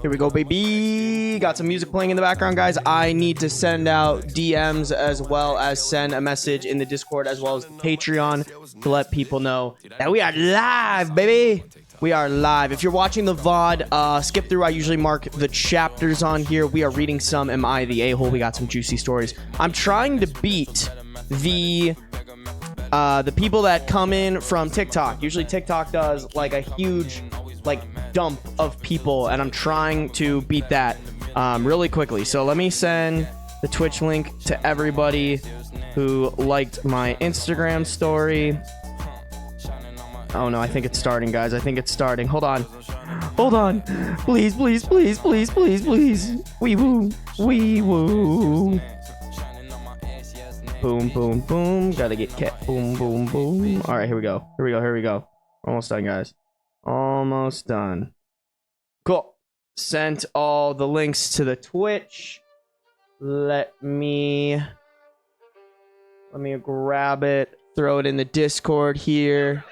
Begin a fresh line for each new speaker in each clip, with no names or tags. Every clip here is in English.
Here we go, baby. Got some music playing in the background, guys. I need to send out DMs as well as send a message in the Discord as well as the Patreon to let people know that we are live, baby. We are live. If you're watching the VOD, skip through. I usually mark the chapters on here. We are reading some Am I the A-Hole? We got some juicy stories. I'm trying to beat the people that come in from TikTok. Usually TikTok does like a huge dump of people, and I'm trying to beat that really quickly. So let me send the Twitch link to everybody who liked my Instagram story. Oh no, I think it's starting, guys. I think it's starting. Hold on. Please, please, please, please, please, please. Wee woo. Wee woo. Boom, boom, boom. Gotta get cat. Boom, boom, boom. All right, here we go. Here we go. Almost done, guys. Almost done. Cool. Sent all the links to the Twitch. Let me grab it. Throw it in the Discord here.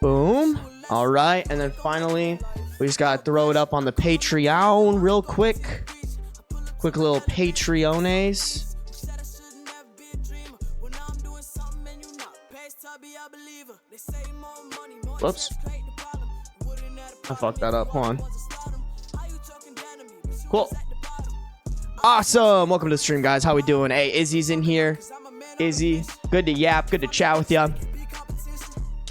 Boom. All right, and then finally, we just gotta throw it up on the Patreon real quick. Quick little Patreones. Whoops. I fucked that up. Hold on. Cool. Awesome. Welcome to the stream, guys. How we doing? Hey, Izzy's in here. Izzy, good to yap. Good to chat with ya.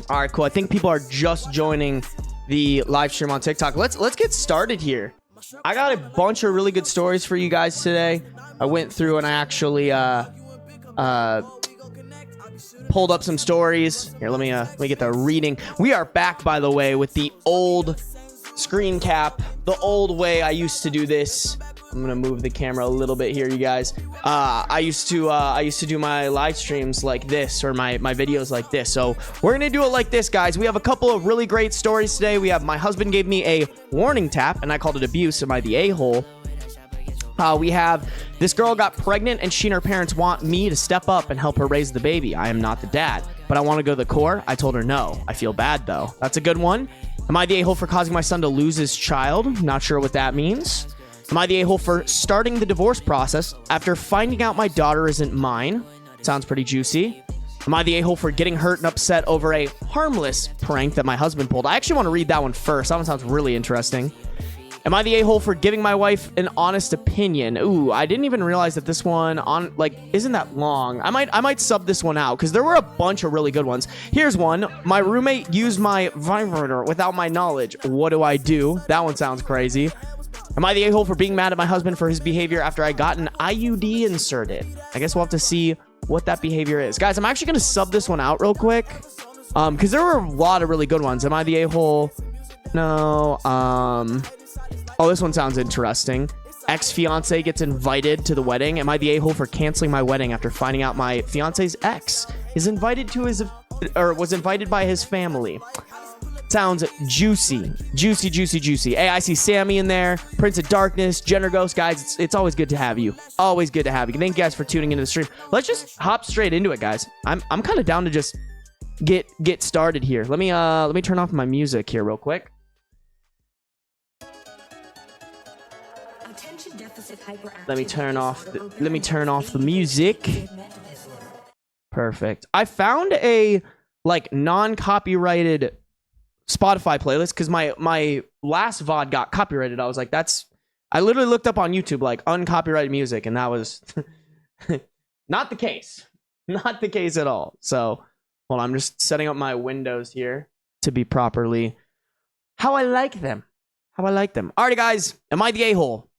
All right, cool. I think people are just joining the live stream on TikTok. Let's get started here. I got a bunch of really good stories for you guys today. I went through and I actually pulled up some stories. Here, let me get the reading. We are back, by the way, with the old screen cap, the old way I used to do this. I'm gonna move the camera a little bit here, you guys. I used to do my live streams like this, or my videos like this. So we're gonna do it like this, guys. We have a couple of really great stories today. We have my husband gave me a warning tap, and I called it abuse. Am I the a-hole? We have this girl got pregnant, and she and her parents want me to step up and help her raise the baby. I am not the dad, but I want to go to the core. I told her no. I feel bad though. That's a good one. Am I the a-hole for causing my son to lose his child? Not sure what that means. Am I the a-hole for starting the divorce process after finding out my daughter isn't mine? Sounds pretty juicy. Am I the a-hole for getting hurt and upset over a harmless prank that my husband pulled? I actually want to read that one first. That one sounds really interesting. Am I the a-hole for giving my wife an honest opinion? Ooh, I didn't even realize that this one isn't that long. I might sub this one out because there were a bunch of really good ones. Here's one. My roommate used my vibrator without my knowledge. What do I do? That one sounds crazy. Am I the a-hole for being mad at my husband for his behavior after I got an IUD inserted? I guess we'll have to see what that behavior is. Guys, I'm actually going to sub this one out real quick because there were a lot of really good ones. Am I the a-hole? No. Oh, this one sounds interesting. Ex-fiance gets invited to the wedding. Am I the a-hole for canceling my wedding after finding out my fiance's ex is invited to was invited by his family? Sounds juicy. Juicy, juicy, juicy. Hey, I see Sammy in there. Prince of Darkness, Jenner Ghost. Guys, it's always good to have you. Always good to have you. Thank you guys for tuning into the stream. Let's just hop straight into it, guys. I'm kind of down to just get started here. Let me turn off my music here real quick. Let me turn off the music. Perfect. I found a non-copyrighted Spotify playlist because my last VOD got copyrighted. I was like, I literally looked up on YouTube uncopyrighted music, and that was not the case. Not the case at all. So hold on, I'm just setting up my windows here to be properly how I like them. Alrighty, guys. Am I the a-hole?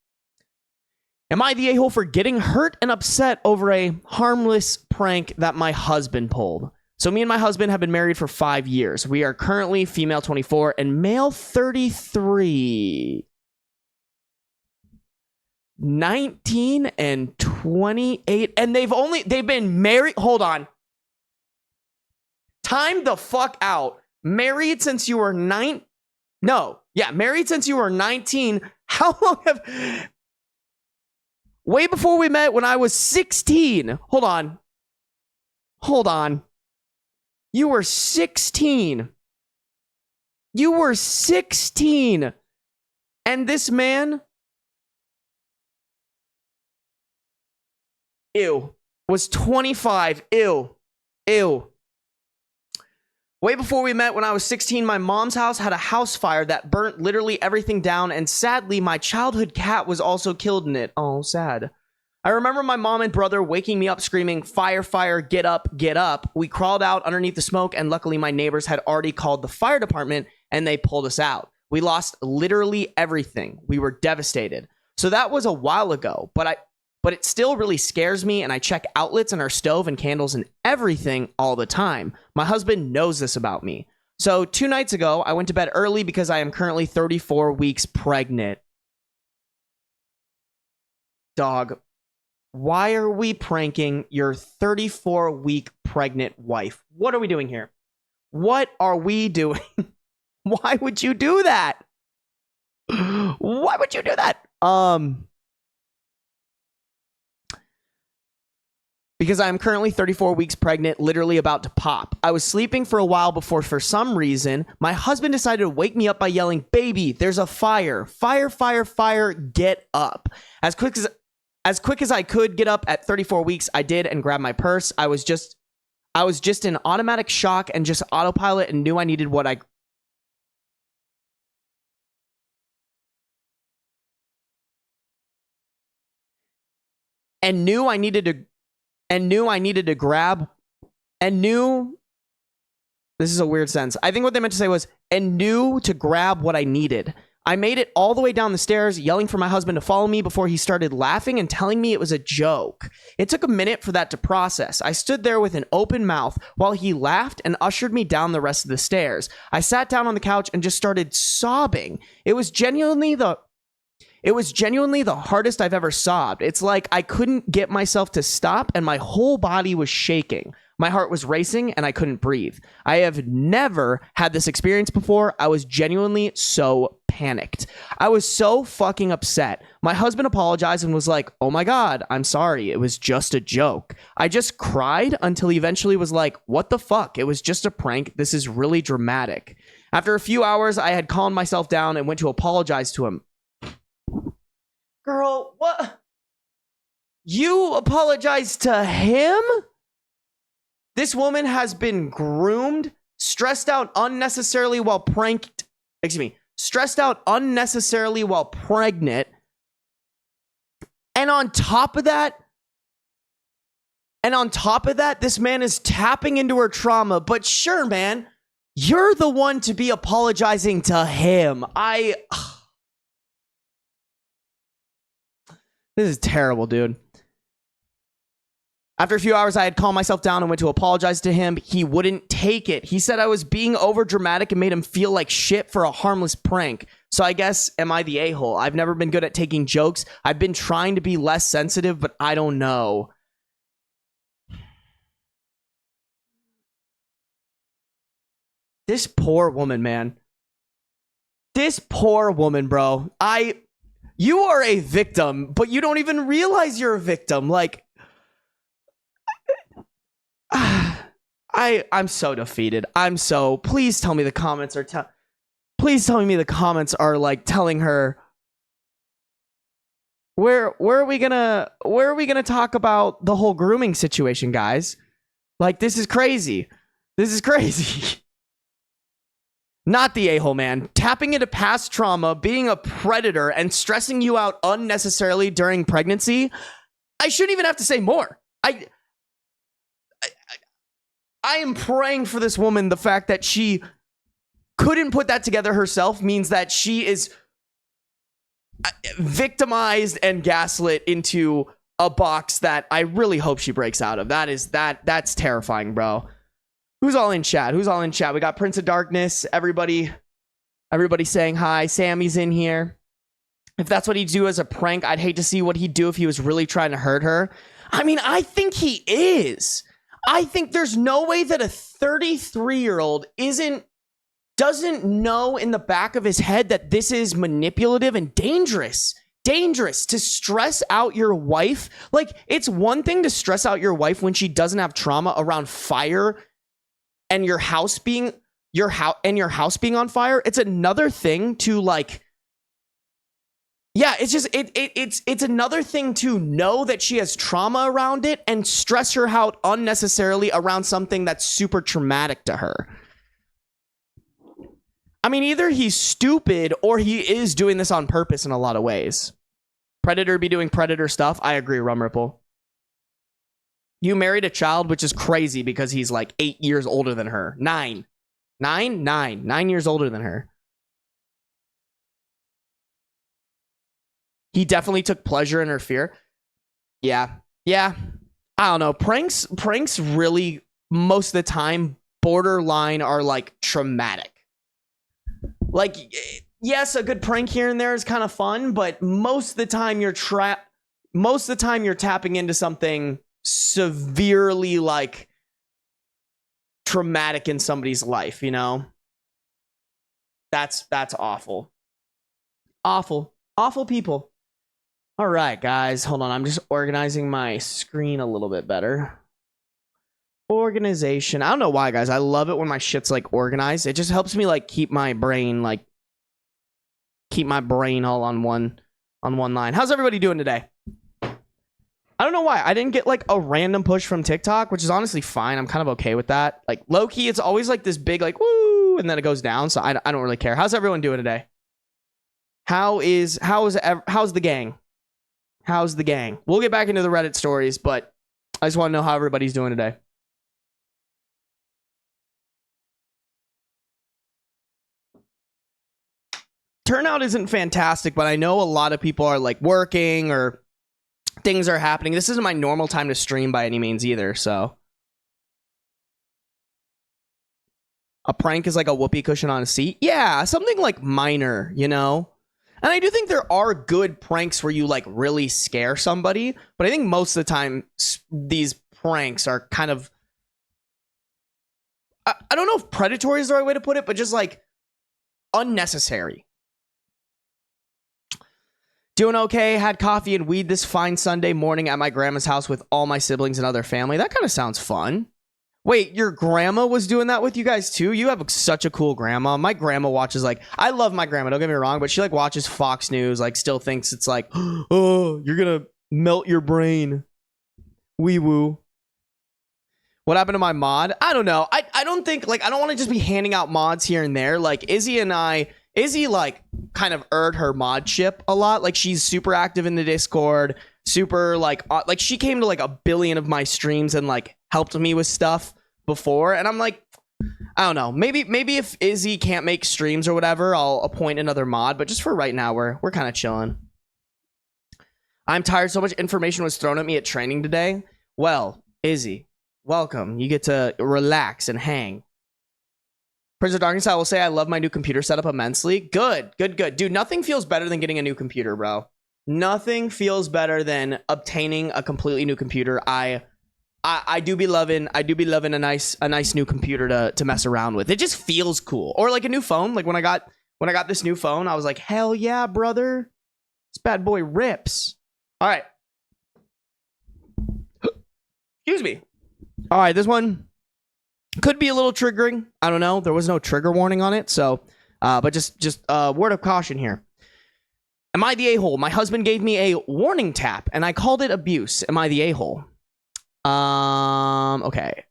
Am I the a-hole for getting hurt and upset over a harmless prank that my husband pulled? So me and my husband have been married for 5 years. We are currently female 24 and male 33. 19 and 28. And they've been married. Hold on. Time the fuck out. Married since you were married since you were 19. How long way before we met when I was 16. Hold on. Hold on. You were 16. You were 16. And this man, ew, was 25. Ew. Ew. Way before we met, when I was 16, my mom's house had a house fire that burnt literally everything down, and sadly, my childhood cat was also killed in it. Oh, sad. I remember my mom and brother waking me up screaming, "Fire, fire, get up, get up." We crawled out underneath the smoke, and luckily my neighbors had already called the fire department, and they pulled us out. We lost literally everything. We were devastated. So that was a while ago, but it still really scares me, and I check outlets in our stove and candles and everything all the time. My husband knows this about me. So 2 nights ago, I went to bed early because I am currently 34 weeks pregnant. Dog, why are we pranking your 34-week pregnant wife? What are we doing here? What are we doing? Why would you do that? Why would you do that? Because I am currently 34 weeks pregnant, literally about to pop. I was sleeping for a while before, for some reason, my husband decided to wake me up by yelling, "Baby, there's a fire. Fire, fire, fire, get up." As quick as I could get up at 34 weeks, I did and grabbed my purse. I was just in automatic shock and just autopilot and knew I needed what I needed to grab, and knew, this is a weird sentence. I think what they meant to say was, and knew to grab what I needed. I made it all the way down the stairs, yelling for my husband to follow me before he started laughing and telling me it was a joke. It took a minute for that to process. I stood there with an open mouth while he laughed and ushered me down the rest of the stairs. I sat down on the couch and just started sobbing. It was genuinely the hardest I've ever sobbed. It's like I couldn't get myself to stop and my whole body was shaking. My heart was racing and I couldn't breathe. I have never had this experience before. I was genuinely so panicked. I was so fucking upset. My husband apologized and was like, "Oh my God, I'm sorry. It was just a joke." I just cried until he eventually was like, "What the fuck? It was just a prank. This is really dramatic." After a few hours, I had calmed myself down and went to apologize to him. Girl, what? You apologized to him? This woman has been groomed, stressed out unnecessarily while pregnant, and on top of that, this man is tapping into her trauma. But sure, man, you're the one to be apologizing to him. This is terrible, dude. After a few hours, I had calmed myself down and went to apologize to him. He wouldn't take it. He said I was being over dramatic and made him feel like shit for a harmless prank. So I guess, am I the a-hole? I've never been good at taking jokes. I've been trying to be less sensitive, but I don't know. This poor woman, man. This poor woman, bro. You are a victim, but you don't even realize you're a victim. Like, I'm so defeated. Please tell me the comments are please tell me the comments are like telling her where are we gonna talk about the whole grooming situation, guys? Like, this is crazy. This is crazy. Not the a-hole, man. Tapping into past trauma, being a predator, and stressing you out unnecessarily during pregnancy. I shouldn't even have to say more. I am praying for this woman. The fact that she couldn't put that together herself means that she is victimized and gaslit into a box that I really hope she breaks out of. That's terrifying, bro. Who's all in chat? We got Prince of Darkness. Everybody saying hi. Sammy's in here. If that's what he'd do as a prank, I'd hate to see what he'd do if he was really trying to hurt her. I mean, I think he is. I think there's no way that a 33-year-old doesn't know in the back of his head that this is manipulative and dangerous. dangerous to stress out your wife. Like, it's one thing to stress out your wife when she doesn't have trauma around fire and your house being on fire. It's another thing to like, yeah, it's just it's another thing to know that she has trauma around it and stress her out unnecessarily around something that's super traumatic to her. I mean, either he's stupid or he is doing this on purpose in a lot of ways. Predator be doing predator stuff. I agree, Rum Ripple. You married a child, which is crazy because he's like 8 years older than her. 9 years older than her. He definitely took pleasure in her fear. Yeah. I don't know. Pranks really, most of the time, borderline are like traumatic. Like, yes, a good prank here and there is kind of fun, but most of the time you're tapping into something severely like traumatic in somebody's life, you know? That's awful. Awful people. All right, guys, hold on. I'm just organizing my screen a little bit better. Organization. I don't know why, guys. I love it when my shit's like organized. It just helps me like keep my brain all on one line. How's everybody doing today? I don't know why. I didn't get like a random push from TikTok, which is honestly fine. I'm kind of okay with that. Like low key, it's always like this big like woo, and then it goes down. So I don't really care. How's everyone doing today? How's the gang? How's the gang? We'll get back into the Reddit stories, but I just want to know how everybody's doing today. Turnout isn't fantastic, but I know a lot of people are like working or things are happening. This isn't my normal time to stream by any means either, so. A prank is like a whoopee cushion on a seat. Yeah, something like minor, you know? And I do think there are good pranks where you like really scare somebody, but I think most of the time these pranks are kind of, I don't know if predatory is the right way to put it, but just like unnecessary. Doing okay. Had coffee and weed this fine Sunday morning at my grandma's house with all my siblings and other family. That kind of sounds fun. Wait, your grandma was doing that with you guys too? You have such a cool grandma. My grandma watches like, I love my grandma, don't get me wrong, but she like watches Fox News, like still thinks it's like, oh, you're gonna melt your brain. Wee woo. What happened to my mod? I don't know. I don't think, like, I don't want to just be handing out mods here and there. Like, Izzy like kind of earned her mod ship a lot. Like, she's super active in the Discord, super like she came to like a billion of my streams and like helped me with stuff before. And I'm like, I don't know. Maybe if Izzy can't make streams or whatever, I'll appoint another mod. But just for right now, we're kind of chilling. I'm tired. So much information was thrown at me at training today. Well, Izzy, welcome. You get to relax and hang. Prince of Darkness, I will say I love my new computer setup immensely. Good. Dude, nothing feels better than getting a new computer, bro. Nothing feels better than obtaining a completely new computer. I do be loving a nice new computer to mess around with. It just feels cool. Or like a new phone. Like when I got this new phone, I was like, hell yeah, brother. This bad boy rips. All right. Excuse me. All right, this one could be a little triggering. I don't know. There was no trigger warning on it, so but just word of caution here. Am I the a-hole? My husband gave me a warning tap, and I called it abuse. Am I the a-hole? Okay.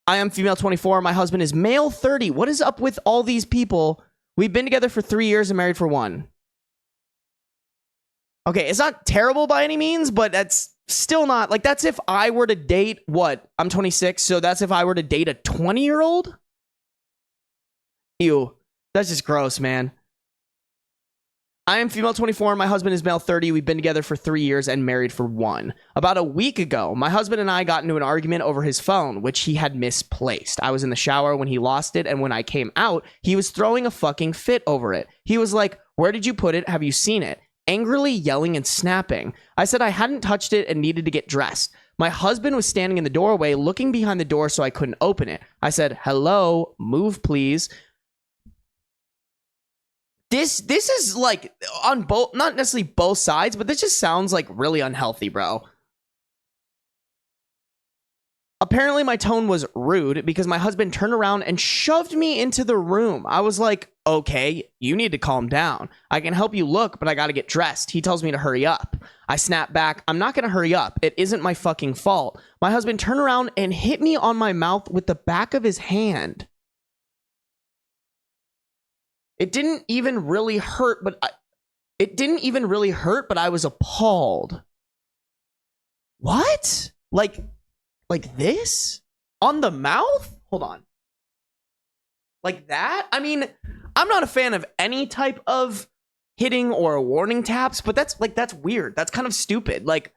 I am female 24. My husband is male 30. What is up with all these people? We've been together for 3 years and married for 1. Okay, it's not terrible by any means, but that's still not, like, that's if I were to date, what? I'm 26, so that's if I were to date a 20-year-old? Ew. That's just gross, man. I am female 24. My husband is male 30. We've been together for 3 years and married for 1. About a week ago, my husband and I got into an argument over his phone, which he had misplaced. I was in the shower when he lost it, and when I came out, he was throwing a fucking fit over it. He was like, "Where did you put it? Have you seen it?" Angrily yelling and snapping. I said I hadn't touched it and needed to get dressed. My husband was standing in the doorway, looking behind the door so I couldn't open it. I said, "Hello, move please." This is like on both, not necessarily both sides, but this just sounds like really unhealthy, bro. Apparently my tone was rude because my husband turned around and shoved me into the room. I was like, okay, you need to calm down. I can help you look, but I gotta get dressed. He tells me to hurry up. I snap back, I'm not gonna hurry up. It isn't my fucking fault. My husband turned around and hit me on my mouth with the back of his hand. It didn't even really hurt, but I was appalled. What? Like this? On the mouth? Hold on. Like that? I mean, I'm not a fan of any type of hitting or warning taps, but that's weird. That's kind of stupid. Like,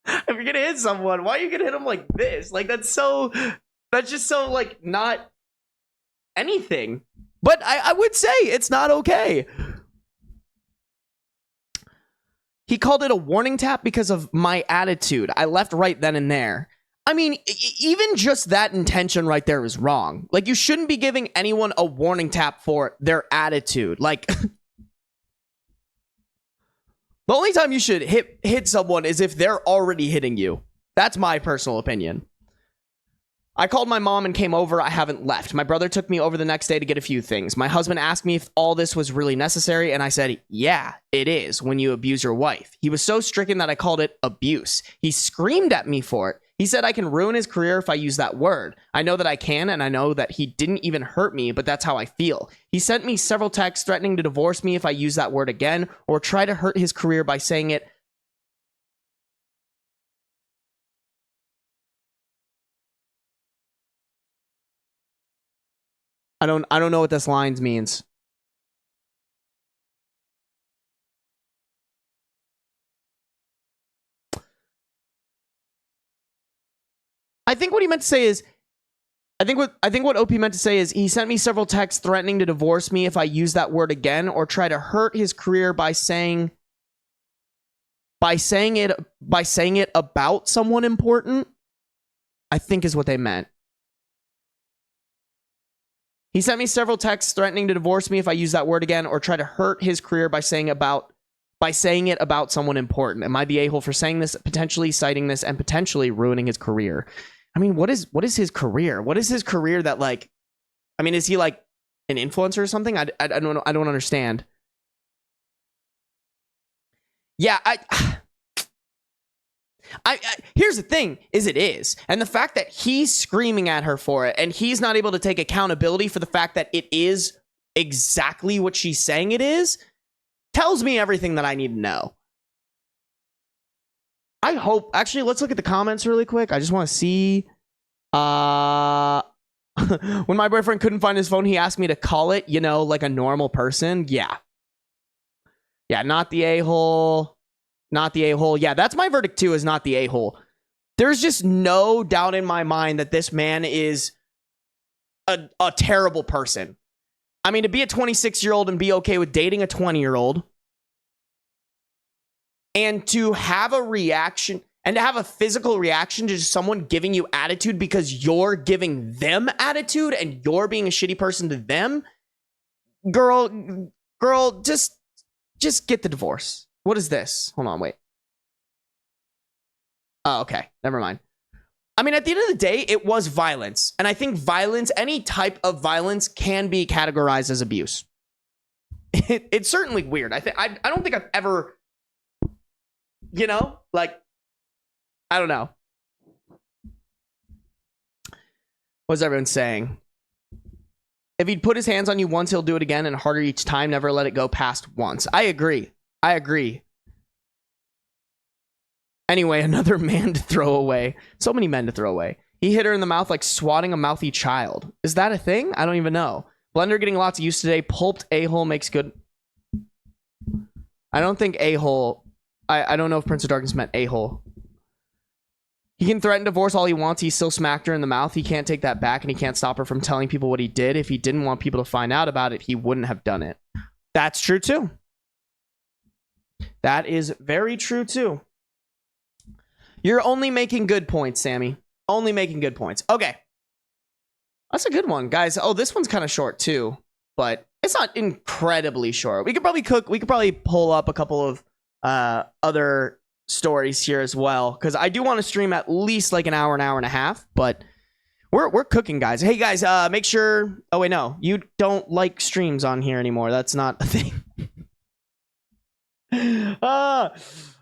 if you're gonna hit someone, why are you gonna hit them like this? Like, that's just so, like, not anything. But I would say it's not okay. He called it a warning tap because of my attitude. I left right then and there. I mean, even just that intention right there is wrong. Like, you shouldn't be giving anyone a warning tap for their attitude. Like, the only time you should hit someone is if they're already hitting you. That's my personal opinion. I called my mom and came over. I haven't left. My brother took me over the next day to get a few things. My husband asked me if all this was really necessary, and I said, yeah, it is when you abuse your wife. He was so stricken that I called it abuse. He screamed at me for it. He said I can ruin his career if I use that word. I know that I can, and I know that he didn't even hurt me, but that's how I feel. He sent me several texts threatening to divorce me if I use that word again or try to hurt his career by saying it. I don't know what this lines means. I think what he meant to say is, I think what OP meant to say is he sent me several texts threatening to divorce me if I use that word again or try to hurt his career by saying it about someone important. I think is what they meant. He sent me several texts threatening to divorce me if I use that word again or try to hurt his career by saying it about someone important. Am I the a-hole for saying this, potentially citing this, and potentially ruining his career? I mean, what is his career? What is his career that, like, I mean, is he like an influencer or something? I don't know. I don't understand. Yeah, I here's the thing, is it is. And the fact that he's screaming at her for it and he's not able to take accountability for the fact that it is exactly what she's saying it is, tells me everything that I need to know. I hope, actually, let's look at the comments really quick. I just want to see. When my boyfriend couldn't find his phone, he asked me to call it, you know, like a normal person. Yeah. Yeah, not the a-hole. Not the a-hole. Yeah, that's my verdict too, is not the a-hole. There's just no doubt in my mind that this man is a terrible person. I mean, to be a 26-year-old and be okay with dating a 20-year-old and to have a reaction and to have a physical reaction to just someone giving you attitude because you're giving them attitude and you're being a shitty person to them, girl, just get the divorce. What is this? Hold on, wait. Oh, okay. Never mind. I mean, at the end of the day, it was violence. And I think violence, any type of violence, can be categorized as abuse. It's certainly weird. I don't think I've ever, you know, like, I don't know. What's everyone saying? If he'd put his hands on you once, he'll do it again and harder each time. Never let it go past once. I agree. Anyway, another man to throw away. So many men to throw away. He hit her in the mouth like swatting a mouthy child. Is that a thing? I don't even know. Blender getting lots of use today. Pulped a-hole makes good. I don't think a-hole. I don't know if Prince of Darkness meant a-hole. He can threaten divorce all he wants. He still smacked her in the mouth. He can't take that back, and he can't stop her from telling people what he did. If he didn't want people to find out about it, he wouldn't have done it. That's true too. That is very true too. You're only making good points, Sammy. Only making good points. Okay. That's a good one, guys. Oh, this one's kind of short too, but it's not incredibly short. We could probably pull up a couple of other stories here as well, because I do want to stream at least like an hour and a half, but we're cooking, guys. Hey guys, make sure. Oh wait, no, you don't like streams on here anymore. That's not a thing.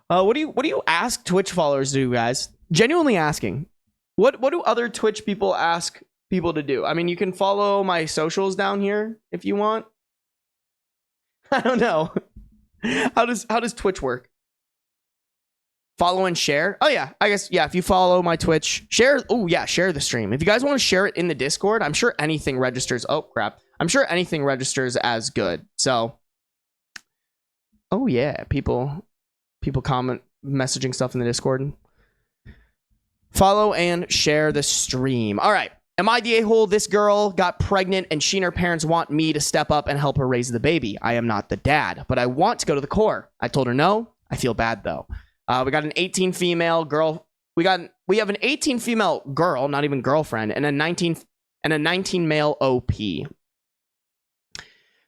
What do you ask Twitch followers to do, guys? Genuinely asking. What do other Twitch people ask people to do? I mean, you can follow my socials down here if you want. I don't know. How does Twitch work? Follow and share. Oh yeah, I guess yeah. If you follow my Twitch, share. Oh yeah, share the stream. If you guys want to share it in the Discord, I'm sure anything registers. Oh crap, I'm sure anything registers as good. So, oh yeah, people comment messaging stuff in the Discord. Follow and share the stream. All right. Am I the a-hole? This girl got pregnant and she and her parents want me to step up and help her raise the baby. I am not the dad, but I want to go to the core. I told her no. I feel bad though. We got an 18 female girl. We have an 18 female girl, not even girlfriend, and a 19 male OP.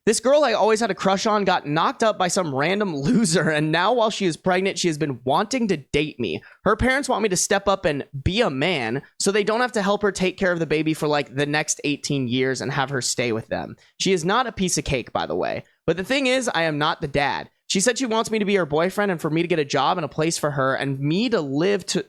This girl I always had a crush on got knocked up by some random loser, and now while she is pregnant, she has been wanting to date me. Her parents want me to step up and be a man so they don't have to help her take care of the baby for like the next 18 years and have her stay with them. She is not a piece of cake, by the way. But the thing is, I am not the dad. She said she wants me to be her boyfriend and for me to get a job and a place for her and me to live to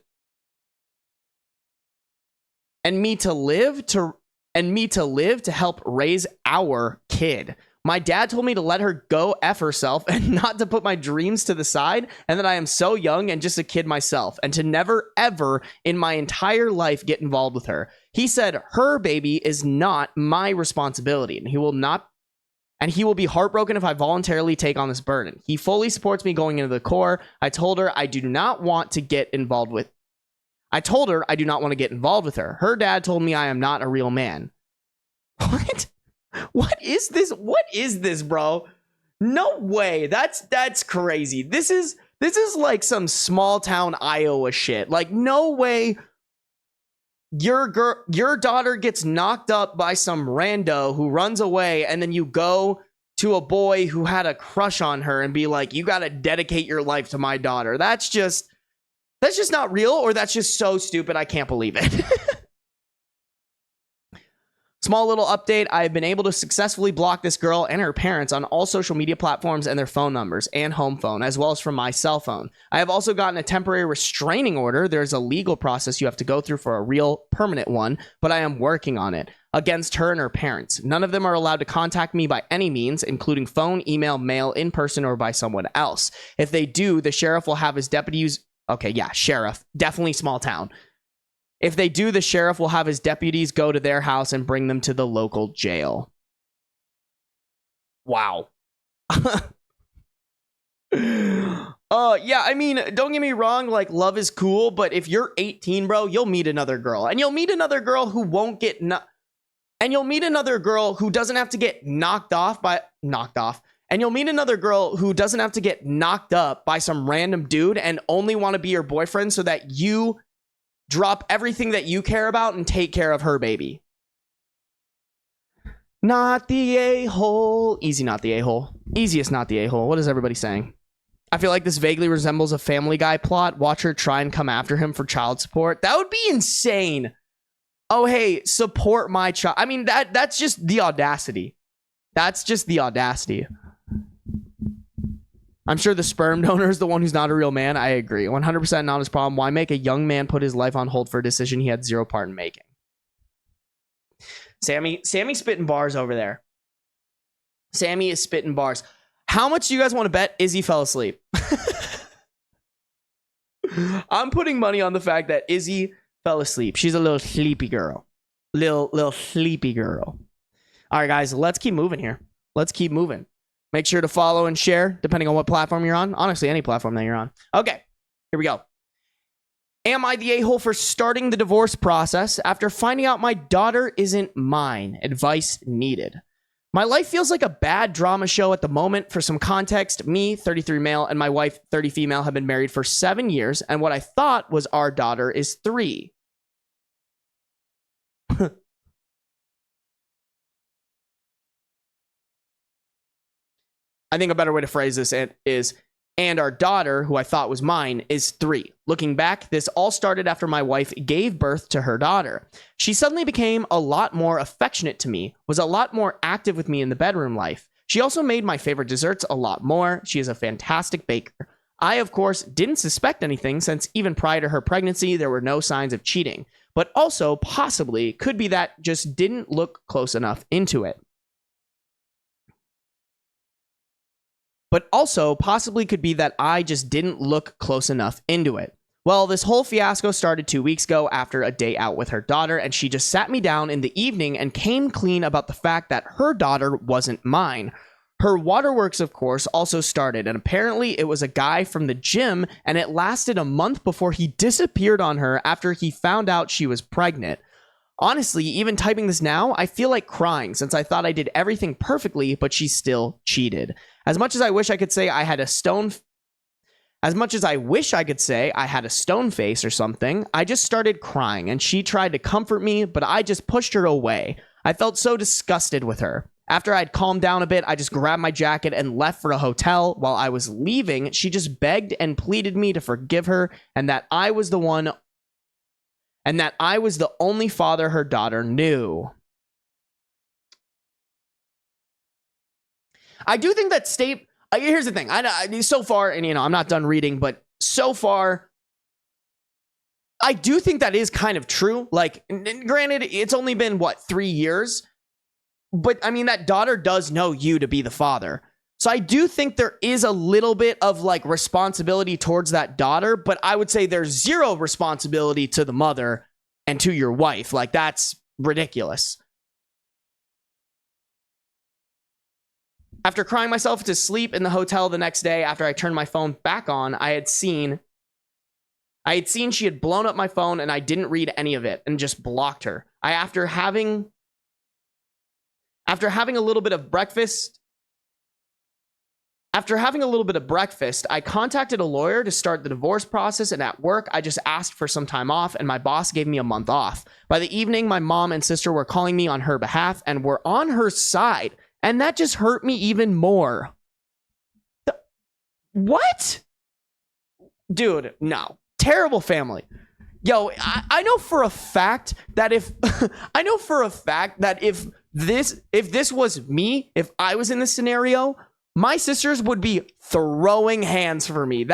help raise our kid. My dad told me to let her go F herself and not to put my dreams to the side, and that I am so young and just a kid myself, and to never, ever in my entire life get involved with her. He said her baby is not my responsibility, and he will be heartbroken if I voluntarily take on this burden. He fully supports me going into the core. I told her I do not want to get involved with her. Her dad told me I am not a real man. What? What is this? What is this, bro? No way. That's crazy. This is like some small town Iowa shit. Like, no way your daughter gets knocked up by some rando who runs away, and then you go to a boy who had a crush on her and be like, you got to dedicate your life to my daughter. That's just not real, or that's just so stupid. I can't believe it. Small little update. I've been able to successfully block this girl and her parents on all social media platforms and their phone numbers and home phone, as well as from my cell phone. I have also gotten a temporary restraining order. There's a legal process you have to go through for a real permanent one, but I am working on it against her and her parents. None of them are allowed to contact me by any means, including phone, email, mail, in person, or by someone else. If they do, the sheriff will have his deputies. Okay, yeah, sheriff. Definitely small town. If they do, the sheriff will have his deputies go to their house and bring them to the local jail. Wow. Yeah, I mean, don't get me wrong, like, love is cool, but if you're 18, bro, you'll meet another girl. And you'll meet another girl who won't get and you'll meet another girl who doesn't have to get knocked off. And you'll meet another girl who doesn't have to get knocked up by some random dude and only want to be your boyfriend so that you drop everything that you care about and take care of her baby. Not the a-hole. Easy, not the a-hole. Easiest, not the a-hole. What is everybody saying? I feel like this vaguely resembles a Family Guy plot. Watch her try and come after him for child support. That would be insane. Oh, hey, support my child. I mean, that's just the audacity. That's just the audacity. I'm sure the sperm donor is the one who's not a real man. I agree. 100% not his problem. Why make a young man put his life on hold for a decision he had zero part in making? Sammy spitting bars over there. Sammy is spitting bars. How much do you guys want to bet Izzy fell asleep? I'm putting money on the fact that Izzy fell asleep. She's a little sleepy girl. Little sleepy girl. All right, guys, let's keep moving here. Let's keep moving. Make sure to follow and share, depending on what platform you're on. Honestly, any platform that you're on. Okay, here we go. Am I the a-hole for starting the divorce process after finding out my daughter isn't mine? Advice needed. My life feels like a bad drama show at the moment. For some context, me, 33 male, and my wife, 30 female, have been married for 7 years, and what I thought was our daughter is 3. I think a better way to phrase this is, and our daughter, who I thought was mine, is 3. Looking back, this all started after my wife gave birth to her daughter. She suddenly became a lot more affectionate to me, was a lot more active with me in the bedroom life. She also made my favorite desserts a lot more. She is a fantastic baker. I, of course, didn't suspect anything since even prior to her pregnancy, there were no signs of cheating. But also, possibly, could be that just didn't look close enough into it. But also, possibly could be that I just didn't look close enough into it. Well, this whole fiasco started 2 weeks ago after a day out with her daughter, and she just sat me down in the evening and came clean about the fact that her daughter wasn't mine. Her waterworks, of course, also started, and apparently it was a guy from the gym, and it lasted a month before he disappeared on her after he found out she was pregnant. Honestly, even typing this now, I feel like crying since I thought I did everything perfectly, but she still cheated. As much as I wish I could say I had a stone face or something, I just started crying and she tried to comfort me, but I just pushed her away. I felt so disgusted with her. After I'd calmed down a bit, I just grabbed my jacket and left for a hotel. While I was leaving, she just begged and pleaded me to forgive her and that I was the only father her daughter knew. I do think that here's the thing. So far, and I'm not done reading, but so far, I do think that is kind of true. Like, granted, it's only been 3 years, but I mean, that daughter does know you to be the father. So I do think there is a little bit of responsibility towards that daughter, but I would say there's zero responsibility to the mother and to your wife. That's ridiculous. After crying myself to sleep in the hotel the next day after I turned my phone back on, I had seen she had blown up my phone and I didn't read any of it and just blocked her. After having a little bit of breakfast, I contacted a lawyer to start the divorce process, and at work, I just asked for some time off, and my boss gave me a month off. By the evening, my mom and sister were calling me on her behalf and were on her side. And that just hurt me even more. What? Dude, no. Terrible family. Yo, I know for a fact that if this was me, if I was in this scenario, my sisters would be throwing hands for me.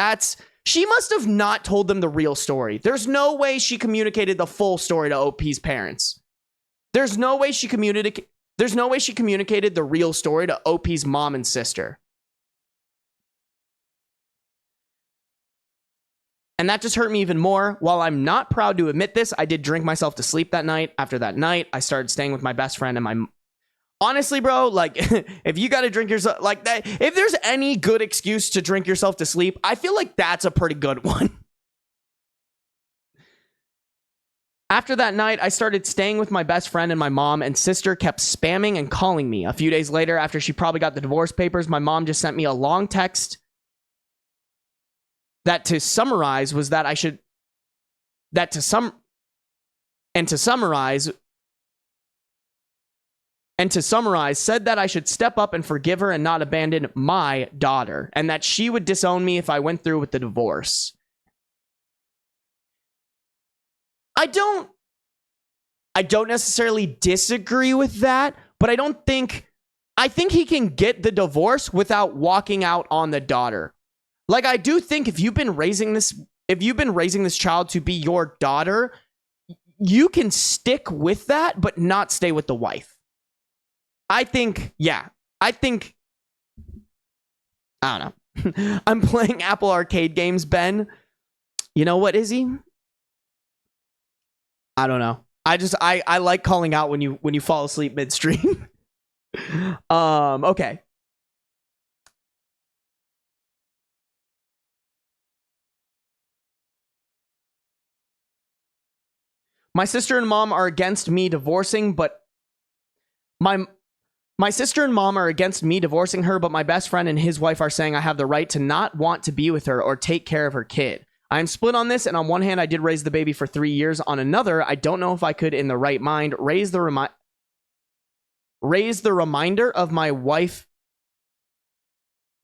She must have not told them the real story. There's no way she communicated the full story to OP's parents. There's no way she communicated the real story to OP's mom and sister. And that just hurt me even more. While I'm not proud to admit this, I did drink myself to sleep that night. After that night, I started staying with my best friend and honestly, bro, if you got to drink yourself that, if there's any good excuse to drink yourself to sleep, I feel like that's a pretty good one. After that night, I started staying with my best friend, and my mom and sister kept spamming and calling me. A few days later, after she probably got the divorce papers, my mom just sent me a long text that to summarize said that I should step up and forgive her and not abandon my daughter, and that she would disown me if I went through with the divorce. I don't necessarily disagree with that, but I think he can get the divorce without walking out on the daughter. I do think if you've been raising this child to be your daughter, you can stick with that, but not stay with the wife. I don't know. I'm playing Apple Arcade games, Ben. You know what, Izzy? I don't know. I like calling out when you fall asleep midstream. Okay. My sister and mom are against me divorcing, but my sister and mom are against me divorcing her, but my best friend and his wife are saying I have the right to not want to be with her or take care of her kid. I am split on this, and on one hand, I did raise the baby for 3 years. On another, I don't know if I could, in the right mind, raise the reminder of my wife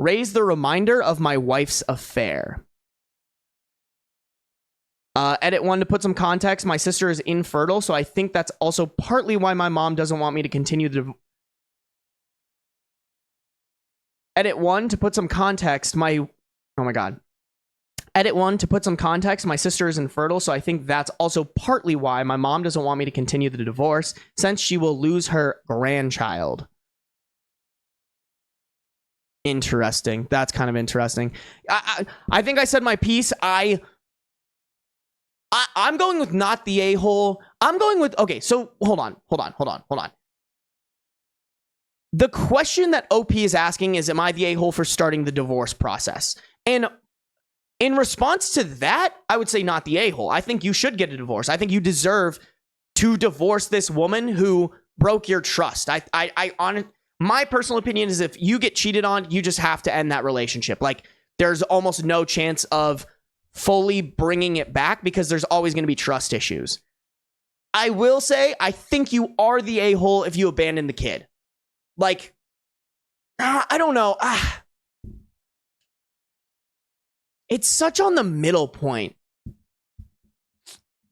Raise the reminder of my wife's affair. Edit 1 to put some context. My sister is infertile, so I think that's also partly why my mom doesn't want me to continue the... Edit 1 to put some context. Oh my God. Edit 1 to put some context. My sister is infertile, so I think that's also partly why my mom doesn't want me to continue the divorce, since she will lose her grandchild. Interesting. That's kind of interesting. I think I said my piece. I'm going with not the a-hole. I'm going with... Okay, so hold on. The question that OP is asking is, am I the a-hole for starting the divorce process? And in response to that, I would say not the a-hole. I think you should get a divorce. I think you deserve to divorce this woman who broke your trust. My personal opinion is, if you get cheated on, you just have to end that relationship. Like, there's almost no chance of fully bringing it back because there's always going to be trust issues. I will say, I think you are the a-hole if you abandon the kid. Like, I don't know. It's such on the middle point.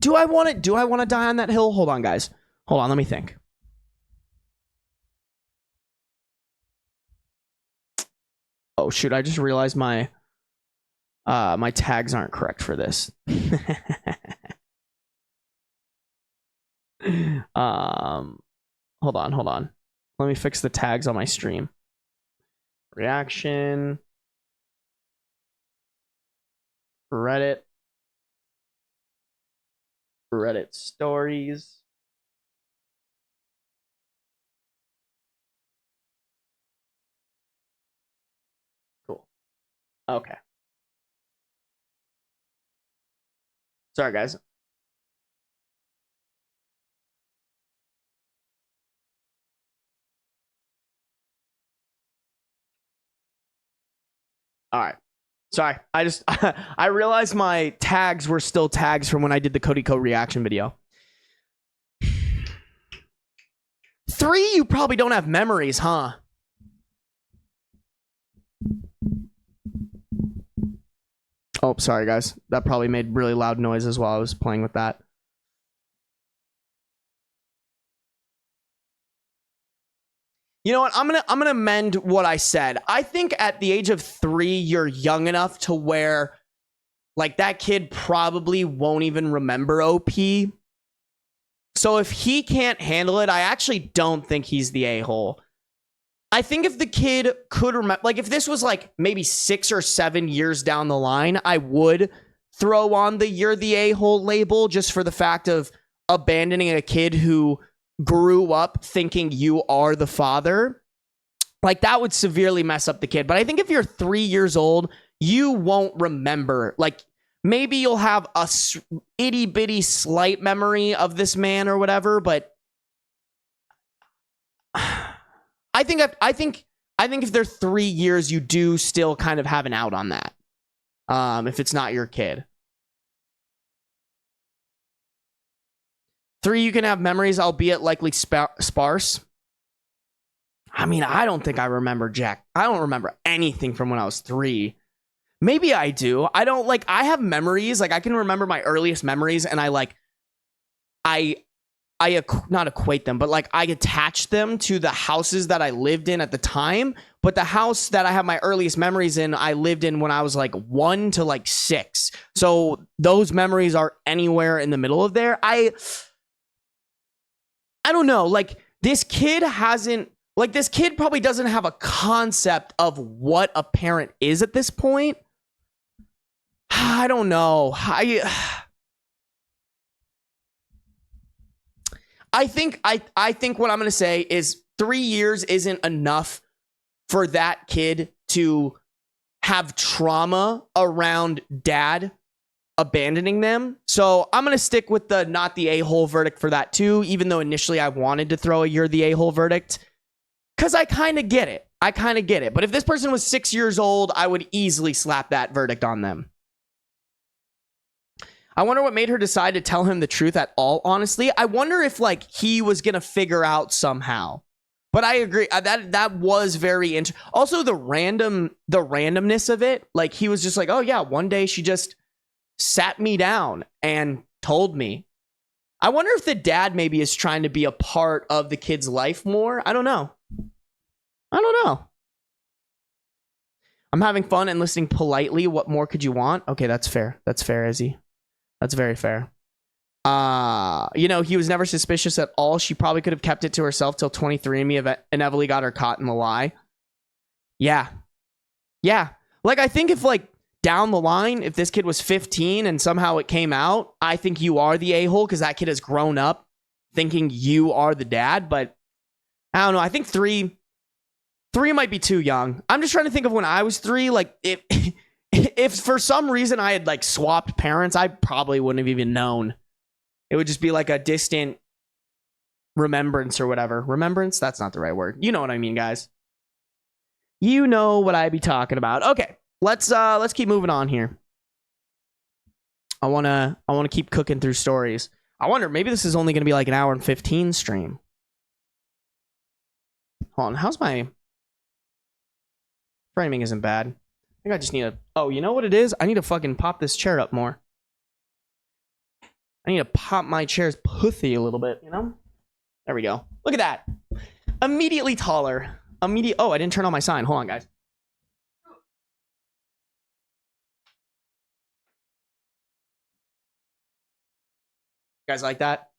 Do I want to die on that hill? Hold on, guys. Hold on, let me think. Oh shoot, I just realized my tags aren't correct for this. Hold on. Let me fix the tags on my stream. Reaction. Reddit stories. Cool. Okay. Sorry, guys. All right. Sorry. I realized my tags were still tags from when I did the Cody Co reaction video. 3, you probably don't have memories, huh? Oh, sorry, guys. That probably made really loud noises while I was playing with that. You know what? I'm gonna amend what I said. I think at the age of 3, you're young enough to where, like, that kid probably won't even remember OP. So if he can't handle it, I actually don't think he's the a-hole. I think if the kid could remember, like, if this was like maybe 6 or 7 years down the line, I would throw on the "you're the a-hole" label, just for the fact of abandoning a kid who grew up thinking you are the father. Like, that would severely mess up the kid. But I think if you're 3 years old, you won't remember. Like, maybe you'll have a itty bitty slight memory of this man or whatever, but I think if they're 3 years, you do still kind of have an out on that. If it's not your kid. 3, you can have memories, albeit likely sparse. I mean, I don't think I remember Jack. I don't remember anything from when I was 3. Maybe I do. I don't, like, I have memories. Like, I can remember my earliest memories, and I not equate them, but like, I attach them to the houses that I lived in at the time. But the house that I have my earliest memories in, I lived in when I was like 1 to like 6. So those memories are anywhere in the middle of there. I don't know. Like, this kid probably doesn't have a concept of what a parent is at this point. I don't know. I think what I'm going to say is 3 years isn't enough for that kid to have trauma around dad abandoning them. So I'm going to stick with the not the a-hole verdict for that too, even though initially I wanted to throw a "you're the a-hole" verdict, because I kind of get it. But if this person was 6 years old, I would easily slap that verdict on them. I wonder what made her decide to tell him the truth at all, honestly. I wonder if, like, he was going to figure out somehow. But I agree that was very interesting. Also, the randomness of it. Like, he was just like, oh yeah, one day she just sat me down and told me. I wonder if the dad maybe is trying to be a part of the kid's life more. I don't know. I'm having fun and listening politely. What more could you want? Okay, that's fair. That's fair, Izzy. That's very fair. He was never suspicious at all. She probably could have kept it to herself till 23andMe inevitably got her caught in the lie. Yeah. Like, I think if, like, down the line, if this kid was 15 and somehow it came out, I think you are the a-hole because that kid has grown up thinking you are the dad. But I don't know. I think three might be too young. I'm just trying to think of when I was 3. Like, if for some reason I had, like, swapped parents, I probably wouldn't have even known. It would just be like a distant remembrance or whatever. Remembrance? That's not the right word. You know what I mean, guys. You know what I be talking about. Okay, let's keep moving on here. I wanna keep cooking through stories. I wonder, maybe this is only gonna be like an hour and 15 stream. Hold on, how's my framing? Isn't bad. I think I just need to. Oh, you know what it is? I need to fucking pop this chair up more. I need to pop my chair's pussy a little bit, you know? There we go. Look at that. Immediately taller. Oh, I didn't turn on my sign. Hold on, guys. You guys like that?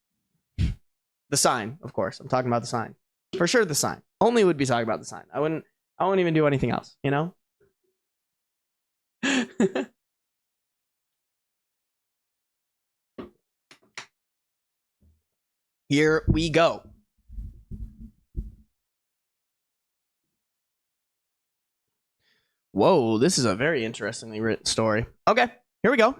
The sign, of course. I'm talking about the sign. For sure, the sign. Only would be talking about the sign. I wouldn't even do anything else, you know? Here we go. Whoa, this is a very interestingly written story. Okay, here we go.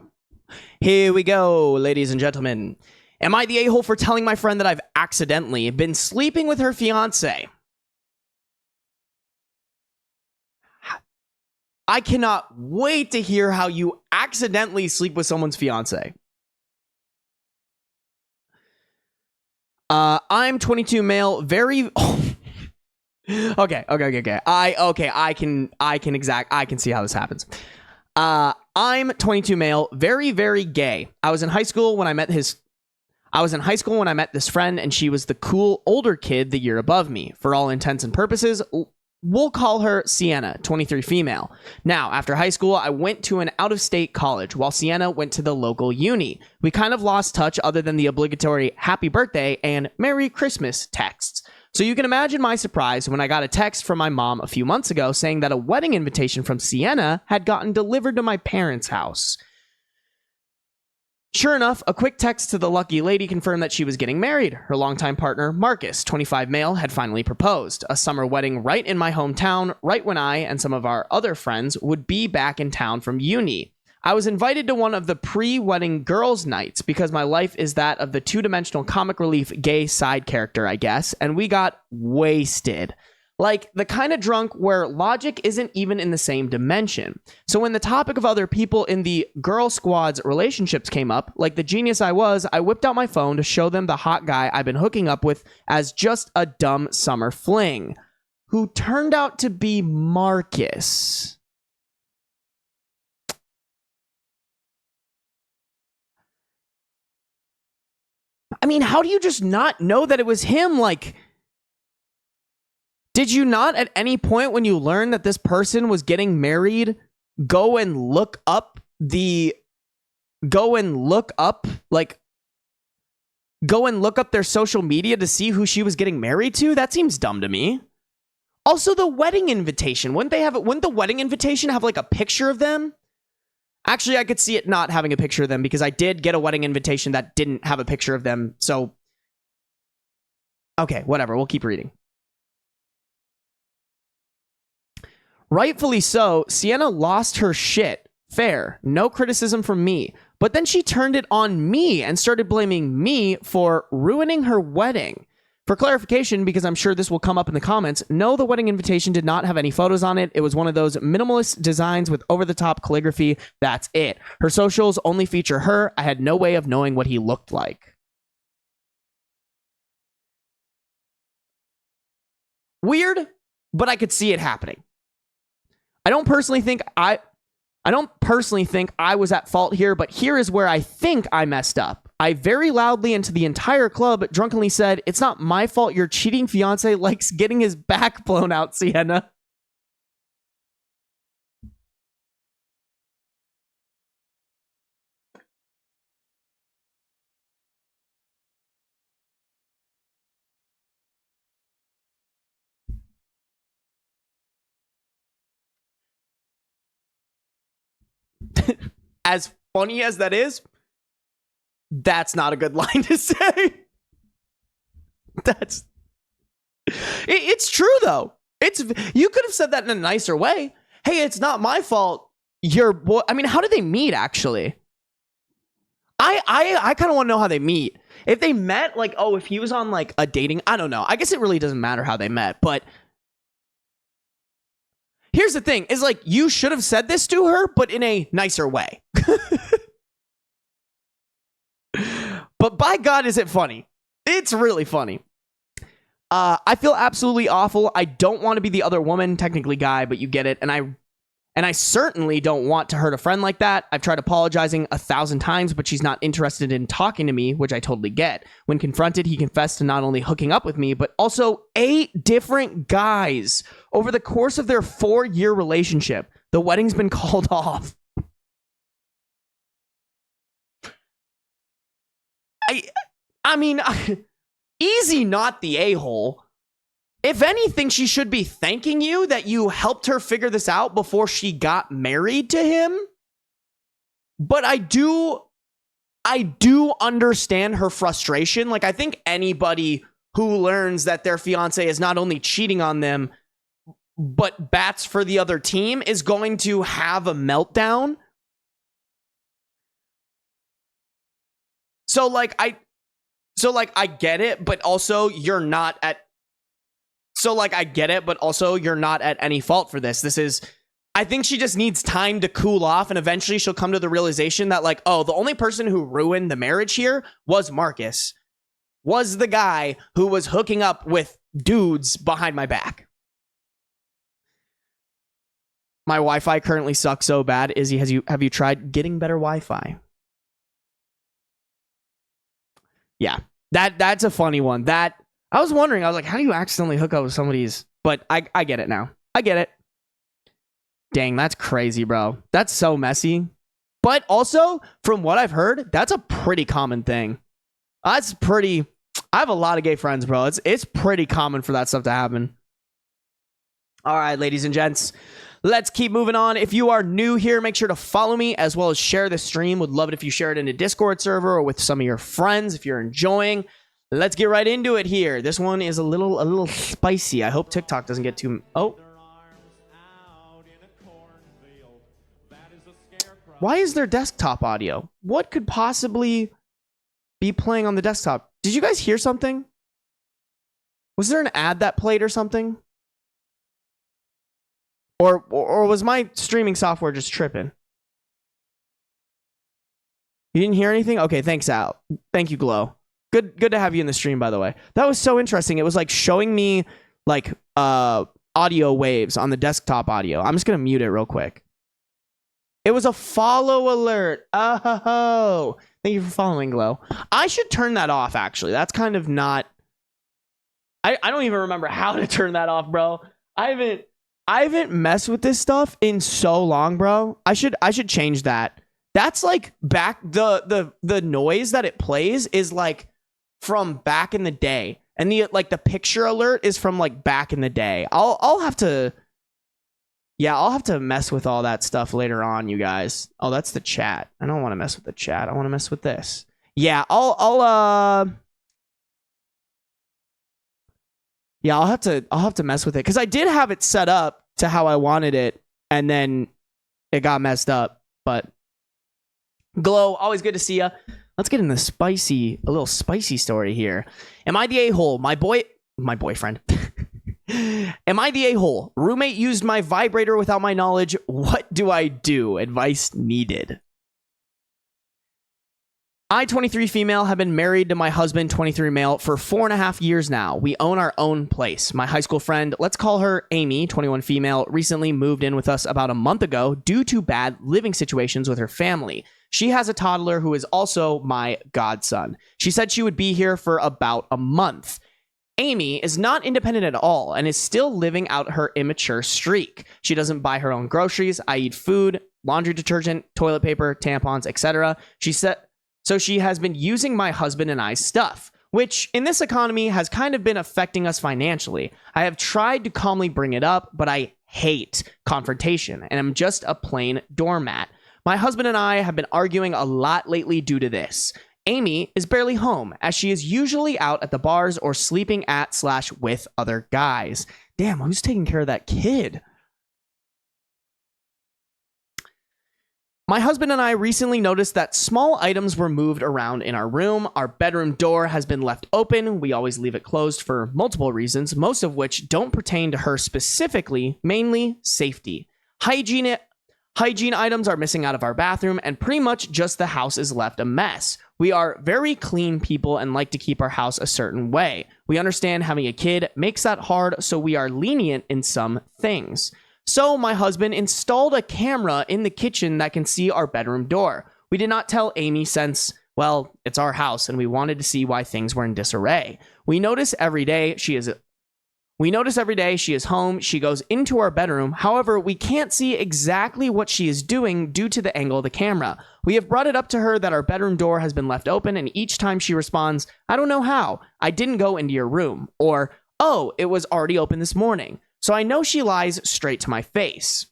Here we go, ladies and gentlemen. Am I the a-hole for telling my friend that I've accidentally been sleeping with her fiance? I cannot wait to hear how you accidentally sleep with someone's fiance. I'm 22 male, very... Okay. I can see how this happens. I'm 22 male, very, very gay. I was in high school when I met this friend, and she was the cool older kid the year above me. For all intents and purposes, we'll call her Sienna, 23 female. Now, after high school, I went to an out-of-state college, while Sienna went to the local uni. We kind of lost touch other than the obligatory happy birthday and Merry Christmas texts. So you can imagine my surprise when I got a text from my mom a few months ago saying that a wedding invitation from Sienna had gotten delivered to my parents' house. Sure enough, a quick text to the lucky lady confirmed that she was getting married. Her longtime partner, Marcus, 25 male, had finally proposed. A summer wedding right in my hometown, right when I and some of our other friends would be back in town from uni. I was invited to one of the pre-wedding girls' nights because my life is that of the two-dimensional comic relief gay side character, I guess, and we got wasted. Like, the kind of drunk where logic isn't even in the same dimension. So when the topic of other people in the girl squad's relationships came up, like the genius I was, I whipped out my phone to show them the hot guy I've been hooking up with as just a dumb summer fling, who turned out to be Marcus. I mean, how do you just not know that it was him? Like, did you not at any point when you learned that this person was getting married go and look up their social media to see who she was getting married to? That seems dumb to me. Also, the wedding invitation. Wouldn't the wedding invitation have like a picture of them? Actually, I could see it not having a picture of them because I did get a wedding invitation that didn't have a picture of them. So, okay, whatever. We'll keep reading. Rightfully so, Sienna lost her shit. Fair. No criticism from me. But then she turned it on me and started blaming me for ruining her wedding. For clarification, because I'm sure this will come up in the comments, no, the wedding invitation did not have any photos on it. It was one of those minimalist designs with over-the-top calligraphy. That's it. Her socials only feature her. I had no way of knowing what he looked like. Weird, but I could see it happening. I don't personally think I was at fault here, but here is where I think I messed up. I very loudly and to the entire club drunkenly said, "It's not my fault your cheating fiance likes getting his back blown out, Sienna." As funny as that is, that's not a good line to say. It's true though. You could have said that in a nicer way. Hey, it's not my fault. I mean, how did they meet actually? I kind of want to know how they meet. If they met, like, oh, if he was on like a dating, I don't know. I guess it really doesn't matter how they met, but here's the thing, is like, you should have said this to her, but in a nicer way. But by God, is it funny? It's really funny. I feel absolutely awful. I don't want to be the other woman, technically guy, but you get it. And I certainly don't want to hurt a friend like that. I've tried apologizing 1,000 times, but she's not interested in talking to me, which I totally get. When confronted, he confessed to not only hooking up with me, but also 8 different guys over the course of their 4-year relationship. The wedding's been called off. I mean, easy not the a-hole. If anything, she should be thanking you that you helped her figure this out before she got married to him. But I do understand her frustration. Like, I think anybody who learns that their fiance is not only cheating on them, but bats for the other team is going to have a meltdown. So I get it, but also you're not at any fault for this. I think she just needs time to cool off, and eventually she'll come to the realization that, like, oh, the only person who ruined the marriage here was Marcus, was the guy who was hooking up with dudes behind my back. My Wi-Fi currently sucks so bad. Izzy, have you tried getting better Wi-Fi? Yeah, that's a funny one. That I was wondering. I was like, how do you accidentally hook up with somebody's? But I get it now. I get it. Dang, that's crazy, bro. That's so messy. But also, from what I've heard, that's a pretty common thing. I have a lot of gay friends, bro. It's pretty common for that stuff to happen. All right, ladies and gents. Let's keep moving on. If you are new here, make sure to follow me as well as share the stream. Would love it if you share it in a Discord server or with some of your friends if you're enjoying. Let's get right into it here. This one is a little spicy. I hope TikTok doesn't get too... Oh. Why is there desktop audio? What could possibly be playing on the desktop? Did you guys hear something? Was there an ad that played or something? Or was my streaming software just tripping? You didn't hear anything? Okay, thanks, Al. Thank you, Glow. Good to have you in the stream, by the way. That was so interesting. It was like showing me like audio waves on the desktop audio. I'm just gonna mute it real quick. It was a follow alert. Oh, thank you for following, Glow. I should turn that off, actually. That's kind of not... I don't even remember how to turn that off, bro. I haven't messed with this stuff in so long, bro. I should change that. That's like back the noise that it plays is like from back in the day. And the picture alert is from like back in the day. I'll have to mess with all that stuff later on, you guys. Oh, that's the chat. I don't want to mess with the chat. I want to mess with this. Yeah, I'll have to mess with it because I did have it set up to how I wanted it, and then it got messed up. But Glow, always good to see ya. Let's get in a little spicy story here. Am I the a-hole? My boyfriend. Am I the a-hole? Roommate used my vibrator without my knowledge. What do I do? Advice needed. I, 23 female, have been married to my husband, 23 male, for 4.5 years now. We own our own place. My high school friend, let's call her Amy, 21 female, recently moved in with us about a month ago due to bad living situations with her family. She has a toddler who is also my godson. She said she would be here for about a month. Amy is not independent at all and is still living out her immature streak. She doesn't buy her own groceries. I eat food, laundry detergent, toilet paper, tampons, etc. So she has been using my husband and I's stuff, which in this economy has kind of been affecting us financially. I have tried to calmly bring it up, but I hate confrontation and am just a plain doormat. My husband and I have been arguing a lot lately due to this. Amy is barely home, as she is usually out at the bars or sleeping at/with other guys. Damn, who's taking care of that kid? My husband and I recently noticed that small items were moved around in our room. Our bedroom door has been left open. We always leave it closed for multiple reasons, most of which don't pertain to her specifically, mainly safety. Hygiene items are missing out of our bathroom, and pretty much just the house is left a mess. We are very clean people and like to keep our house a certain way. We understand having a kid makes that hard, so we are lenient in some things. So my husband installed a camera in the kitchen that can see our bedroom door. We did not tell Amy since, well, it's our house and we wanted to see why things were in disarray. We notice every day she is home. She goes into our bedroom. However, we can't see exactly what she is doing due to the angle of the camera. We have brought it up to her that our bedroom door has been left open, and each time she responds, I don't know how. I didn't go into your room. Or, oh, it was already open this morning. So I know she lies straight to my face.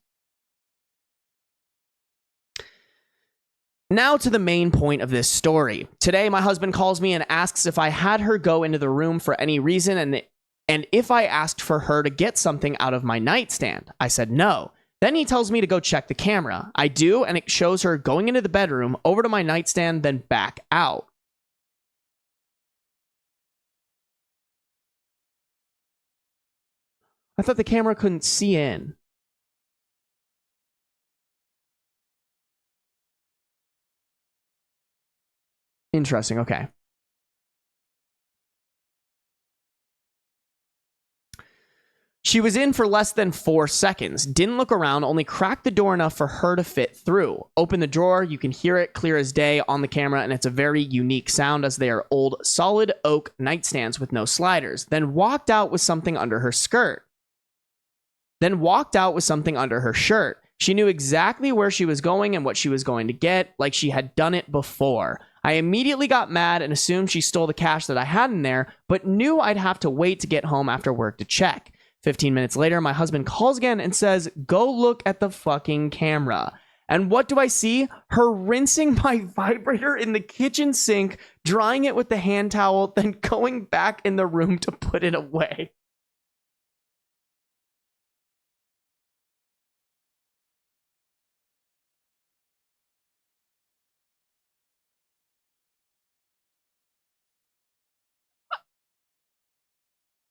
Now to the main point of this story. Today, my husband calls me and asks if I had her go into the room for any reason and if I asked for her to get something out of my nightstand. I said no. Then he tells me to go check the camera. I do, and it shows her going into the bedroom, over to my nightstand, then back out. I thought the camera couldn't see in. Interesting, okay. She was in for less than 4 seconds, didn't look around, only cracked the door enough for her to fit through. Open the drawer, you can hear it clear as day on the camera, and it's a very unique sound as they are old solid oak nightstands with no sliders. Then walked out with something under her skirt. She knew exactly where she was going and what she was going to get, like she had done it before. I immediately got mad and assumed she stole the cash that I had in there, but knew I'd have to wait to get home after work to check. 15 minutes later, my husband calls again and says, go look at the fucking camera. And what do I see? Her rinsing my vibrator in the kitchen sink, drying it with the hand towel, then going back in the room to put it away.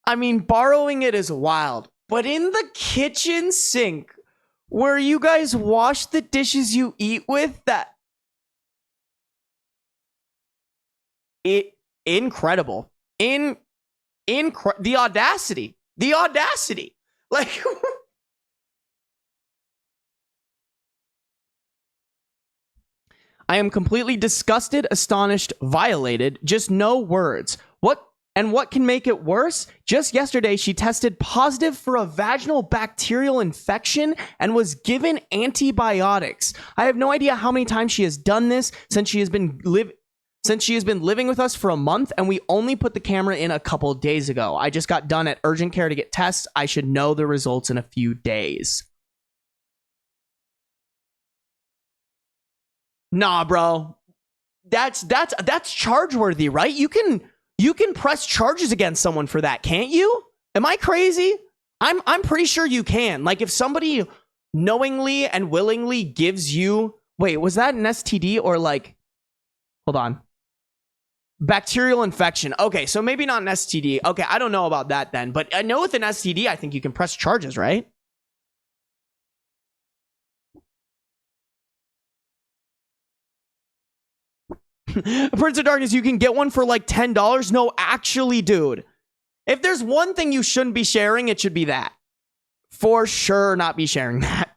I mean, borrowing it is wild, but in the kitchen sink where you guys wash the dishes you eat with, incredible. The audacity. Like, I am completely disgusted, astonished, violated, just no words. What can make it worse? Just yesterday, she tested positive for a vaginal bacterial infection and was given antibiotics. I have no idea how many times she has done this since she has been living with us for a month, and we only put the camera in a couple of days ago. I just got done at urgent care to get tests. I should know the results in a few days. Nah, bro. That's charge-worthy, right? You can press charges against someone for that, can't you? Am I crazy? I'm pretty sure you can. Like, if somebody knowingly and willingly gives you... Wait, was that an STD or like... Hold on. Bacterial infection. Okay, so maybe not an STD. Okay, I don't know about that then. But I know with an STD, I think you can press charges, right? Prince of Darkness, you can get one for like $10. No, actually, dude. If there's one thing you shouldn't be sharing, it should be that. For sure not be sharing that.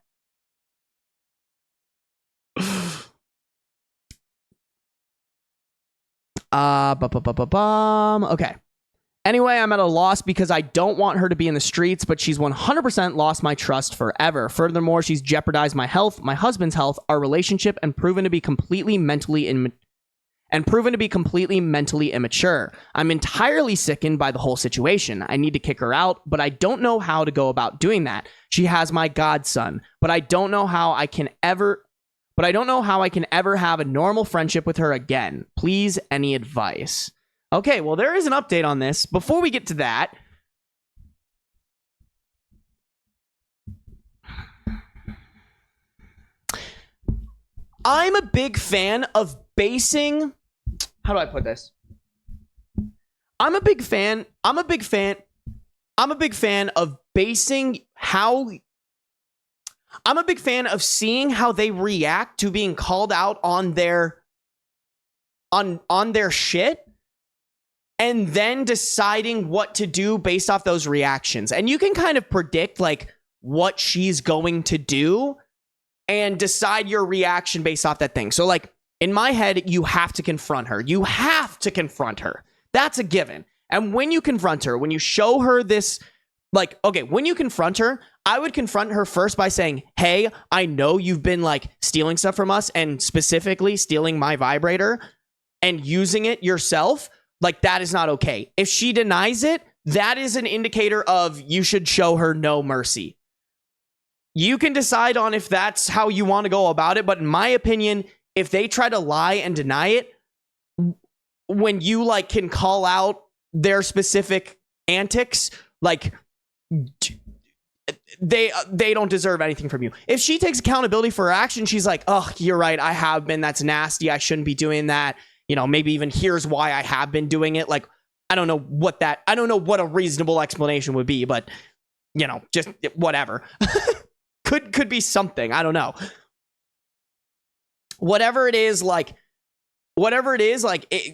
Okay. Anyway, I'm at a loss because I don't want her to be in the streets, but she's 100% lost my trust forever. Furthermore, she's jeopardized my health, my husband's health, our relationship, and proven to be completely mentally immature. I'm entirely sickened by the whole situation. I need to kick her out, but I don't know how to go about doing that. She has my godson, but I don't know how I can ever have a normal friendship with her again. Please, any advice? Okay, well, there is an update on this. Before we get to that, I'm a big fan of basing... How do I put this? I'm a big fan of seeing how they react to being called out on their shit, and then deciding what to do based off those reactions. And you can kind of predict like what she's going to do and decide your reaction based off that thing. So like in my head, you have to confront her. That's a given. And when you confront her, when you show her this, like, okay, when you confront her, I would confront her first by saying, hey, I know you've been like stealing stuff from us, and specifically stealing my vibrator and using it yourself. Like, that is not okay. If she denies it, that is an indicator of you should show her no mercy. You can decide on if that's how you want to go about it. But in my opinion, if they try to lie and deny it, when you like can call out their specific antics, like they don't deserve anything from you. If she takes accountability for her action, she's like, oh, you're right, I have been. That's nasty. I shouldn't be doing that. You know, maybe even here's why I have been doing it. Like, I don't know what a reasonable explanation would be, but you know, just whatever. could be something. I don't know. Whatever it is,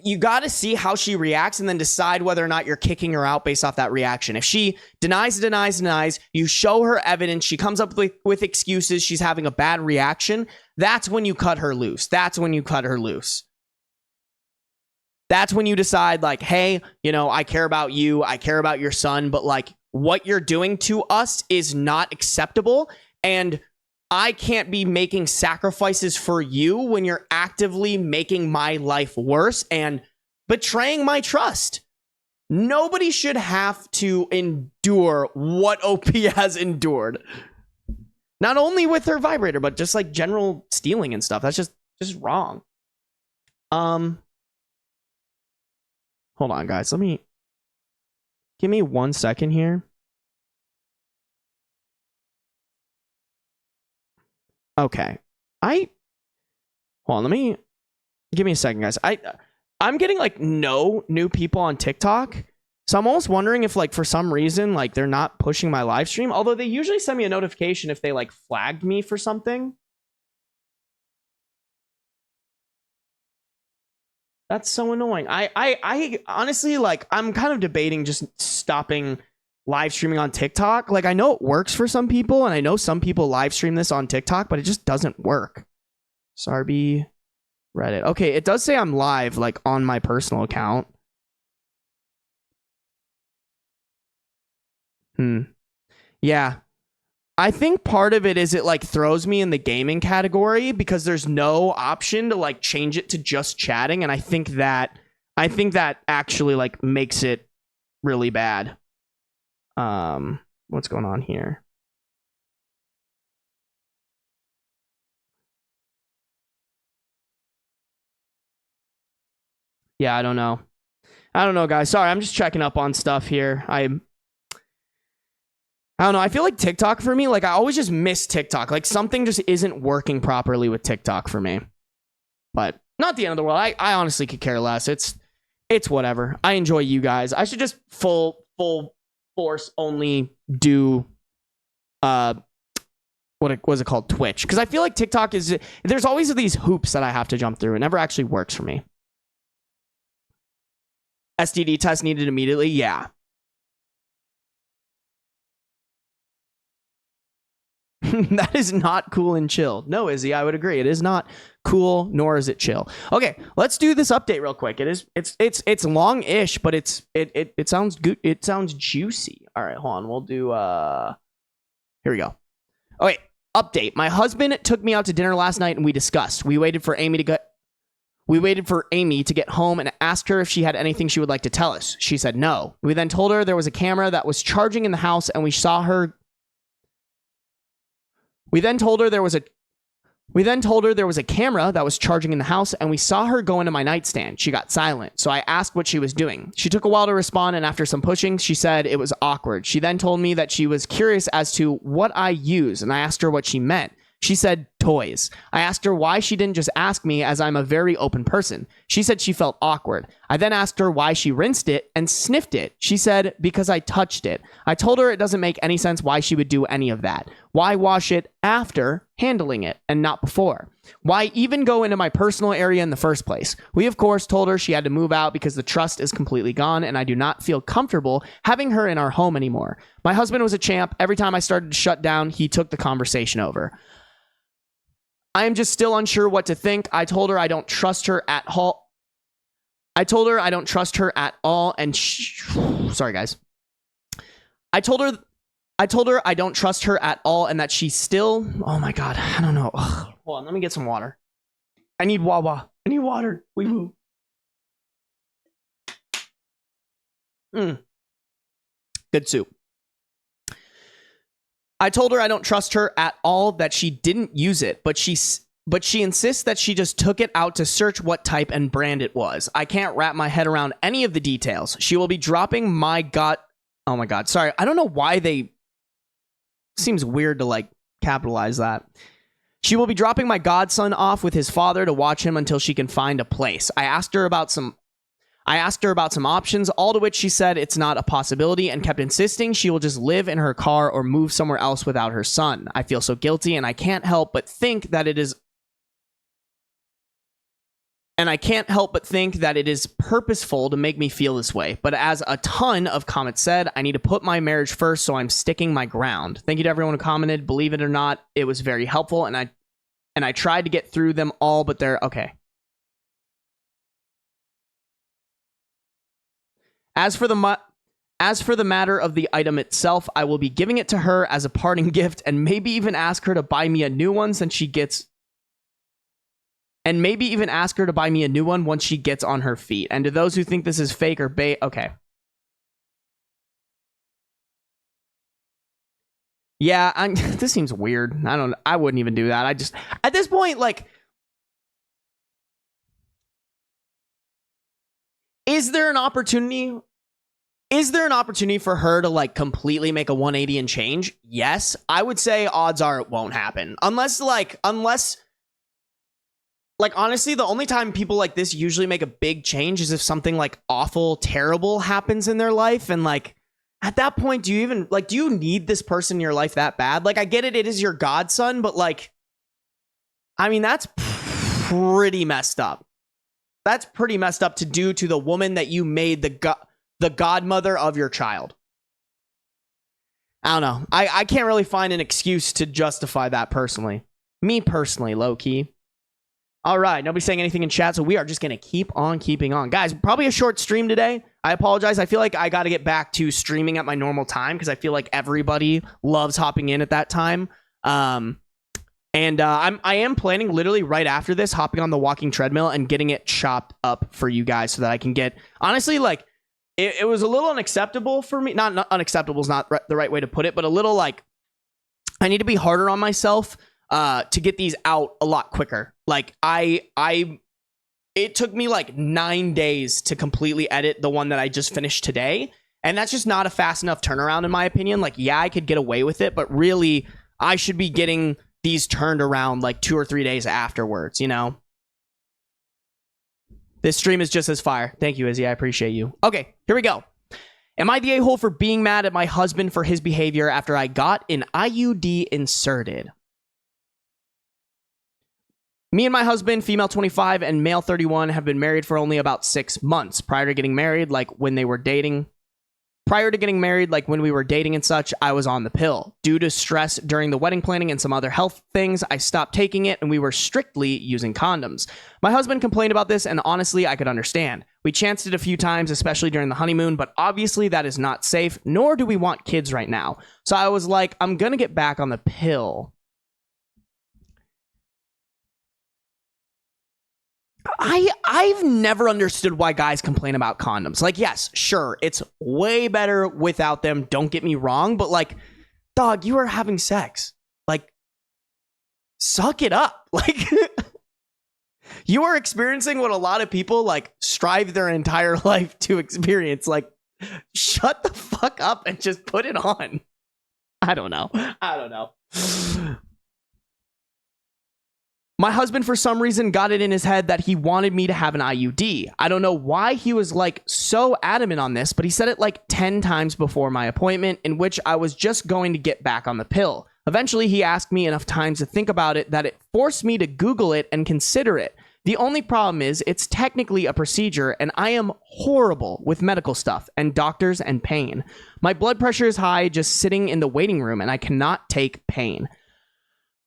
you got to see how she reacts and then decide whether or not you're kicking her out based off that reaction. If she denies, you show her evidence, she comes up with excuses, she's having a bad reaction, that's when you cut her loose. That's when you decide, like, hey, you know, I care about you, I care about your son, but like what you're doing to us is not acceptable, and I can't be making sacrifices for you when you're actively making my life worse and betraying my trust. Nobody should have to endure what OP has endured. Not only with her vibrator, but just like general stealing and stuff. That's just wrong. Hold on, guys. Give me 1 second here. Okay. Hold on, give me a second, guys. I'm getting like no new people on TikTok. So I'm almost wondering if like for some reason like they're not pushing my live stream, although they usually send me a notification if they like flagged me for something. That's so annoying. I honestly, like, I'm kind of debating just stopping live streaming on TikTok. Like, I know it works for some people, and I know some people live stream this on TikTok, but it just doesn't work. Sarby Reddit. Okay, it does say I'm live, like, on my personal account. Yeah. I think part of it is it like throws me in the gaming category because there's no option to like change it to just chatting, and I think that actually like makes it really bad. What's going on here? Yeah, I don't know, guys. Sorry, I'm just checking up on stuff here. I don't know. I feel like TikTok for me, like I always just miss TikTok. Like something just isn't working properly with TikTok for me. But not the end of the world. I honestly could care less. It's whatever. I enjoy you guys. I should just full force only do what was it called? Twitch. Because I feel like TikTok there's always these hoops that I have to jump through. It never actually works for me. STD test needed immediately. Yeah. That is not cool and chill. No, Izzy, I would agree. It is not cool, nor is it chill. Okay, let's do this update real quick. It's long-ish, but it sounds good. It sounds juicy. All right, hold on. We'll do here we go. Okay, update. My husband took me out to dinner last night and we discussed. We waited for Amy to get home and asked her if she had anything she would like to tell us. She said no. We then told her there was a camera that was charging in the house and we saw her. We then told her there was a camera that was charging in the house and we saw her go into my nightstand. She got silent, so I asked what she was doing. She took a while to respond, and after some pushing, she said it was awkward. She then told me that she was curious as to what I use, and I asked her what she meant. She said toys. I asked her why she didn't just ask me, as I'm a very open person. She said she felt awkward. I then asked her why she rinsed it and sniffed it. She said because I touched it. I told her it doesn't make any sense why she would do any of that. Why wash it after handling it and not before? Why even go into my personal area in the first place? We, of course, told her she had to move out because the trust is completely gone and I do not feel comfortable having her in our home anymore. My husband was a champ. Every time I started to shut down, he took the conversation over. I am just still unsure what to think. I told her I don't trust her at all. And sorry, guys. I told her I don't trust her at all and that she's still... Oh my God, I don't know. Ugh. Hold on, let me get some water. I need Wawa. I need water. We move. Good soup. I told her I don't trust her at all, that she didn't use it, but she insists that she just took it out to search what type and brand it was. I can't wrap my head around any of the details. She will be dropping my god... Oh my God, sorry. I don't know why they... Seems weird to like capitalize that. She will be dropping my godson off with his father to watch him until she can find a place. I asked her about some options, all to which she said it's not a possibility and kept insisting she will just live in her car or move somewhere else without her son. I feel so guilty and I can't help but think that it is purposeful to make me feel this way. But as a ton of comments said, I need to put my marriage first, so I'm sticking my ground. Thank you to everyone who commented. Believe it or not, it was very helpful and I tried to get through them all, but they're okay. As for the matter of the item itself, I will be giving it to her as a parting gift and maybe even ask her to buy me a new one once she gets on her feet. And to those who think this is fake or bait, okay. Yeah, this seems weird. I wouldn't even do that. At this point, like, Is there an opportunity for her to like completely make a 180 and change? Yes. I would say odds are it won't happen. Unless honestly, the only time people like this usually make a big change is if something like awful, terrible happens in their life. And like, at that point, do you need this person in your life that bad? Like, I get it. It is your godson, but like, I mean, that's pretty messed up. That's pretty messed up to do to the woman that you made the godmother of your child. I don't know. I can't really find an excuse to justify that personally. Me personally, low key. All right. Nobody's saying anything in chat, so we are just going to keep on keeping on. Guys, probably a short stream today. I apologize. I feel like I got to get back to streaming at my normal time because I feel like everybody loves hopping in at that time. I am planning literally right after this, hopping on the walking treadmill and getting it chopped up for you guys so that I can get, honestly, like, it was a little unacceptable for me. Not unacceptable is not the right way to put it, but a little like, I need to be harder on myself to get these out a lot quicker. Like, it took me like 9 days to completely edit the one that I just finished today. And that's just not a fast enough turnaround, in my opinion. Like, yeah, I could get away with it, but really, I should be getting these turned around like 2 or 3 days afterwards, you know? This stream is just as fire. Thank you, Izzy. I appreciate you. Okay, here we go. Am I the a-hole for being mad at my husband for his behavior after I got an IUD inserted? Me and my husband, female 25 and male 31, have been married for only about 6 months. Prior to getting married, like when we were dating and such, I was on the pill. Due to stress during the wedding planning and some other health things, I stopped taking it and we were strictly using condoms. My husband complained about this and honestly, I could understand. We chanced it a few times, especially during the honeymoon, but obviously that is not safe, nor do we want kids right now. So I was like, I'm gonna get back on the pill. I've never understood why guys complain about condoms. Like, yes, sure, it's way better without them. Don't get me wrong, but like, dog, you are having sex. Like, suck it up. Like, you are experiencing what a lot of people like strive their entire life to experience. Like, shut the fuck up and just put it on. I don't know. My husband, for some reason, got it in his head that he wanted me to have an IUD. I don't know why he was like so adamant on this, but he said it like 10 times before my appointment, in which I was just going to get back on the pill. Eventually, he asked me enough times to think about it that it forced me to Google it and consider it. The only problem is it's technically a procedure and I am horrible with medical stuff and doctors and pain. My blood pressure is high just sitting in the waiting room and I cannot take pain.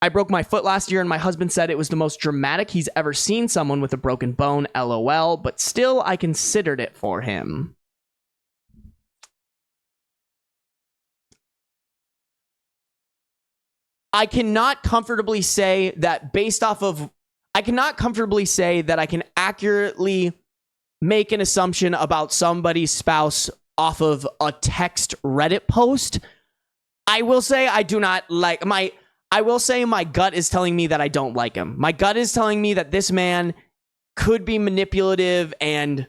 I broke my foot last year and my husband said it was the most dramatic he's ever seen someone with a broken bone, LOL, but still I considered it for him. I cannot comfortably say that I can accurately make an assumption about somebody's spouse off of a text Reddit post. I will say my gut is telling me that I don't like him. My gut is telling me that this man could be manipulative and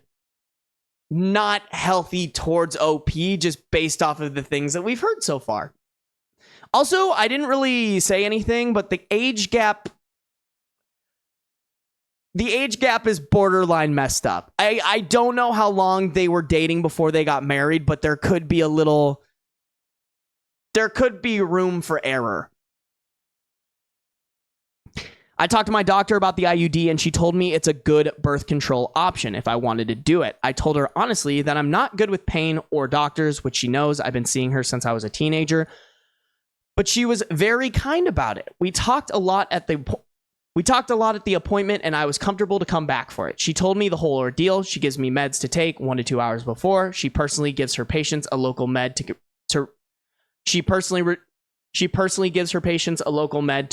not healthy towards OP just based off of the things that we've heard so far. Also, I didn't really say anything, but the age gap is borderline messed up. I don't know how long they were dating before they got married, but there could be room for error. I talked to my doctor about the IUD and she told me it's a good birth control option if I wanted to do it. I told her honestly that I'm not good with pain or doctors, which she knows. I've been seeing her since I was a teenager. But she was very kind about it. We talked a lot at the appointment and I was comfortable to come back for it. She told me the whole ordeal. She gives me meds to take 1 to 2 hours before. She personally gives her patients a local med to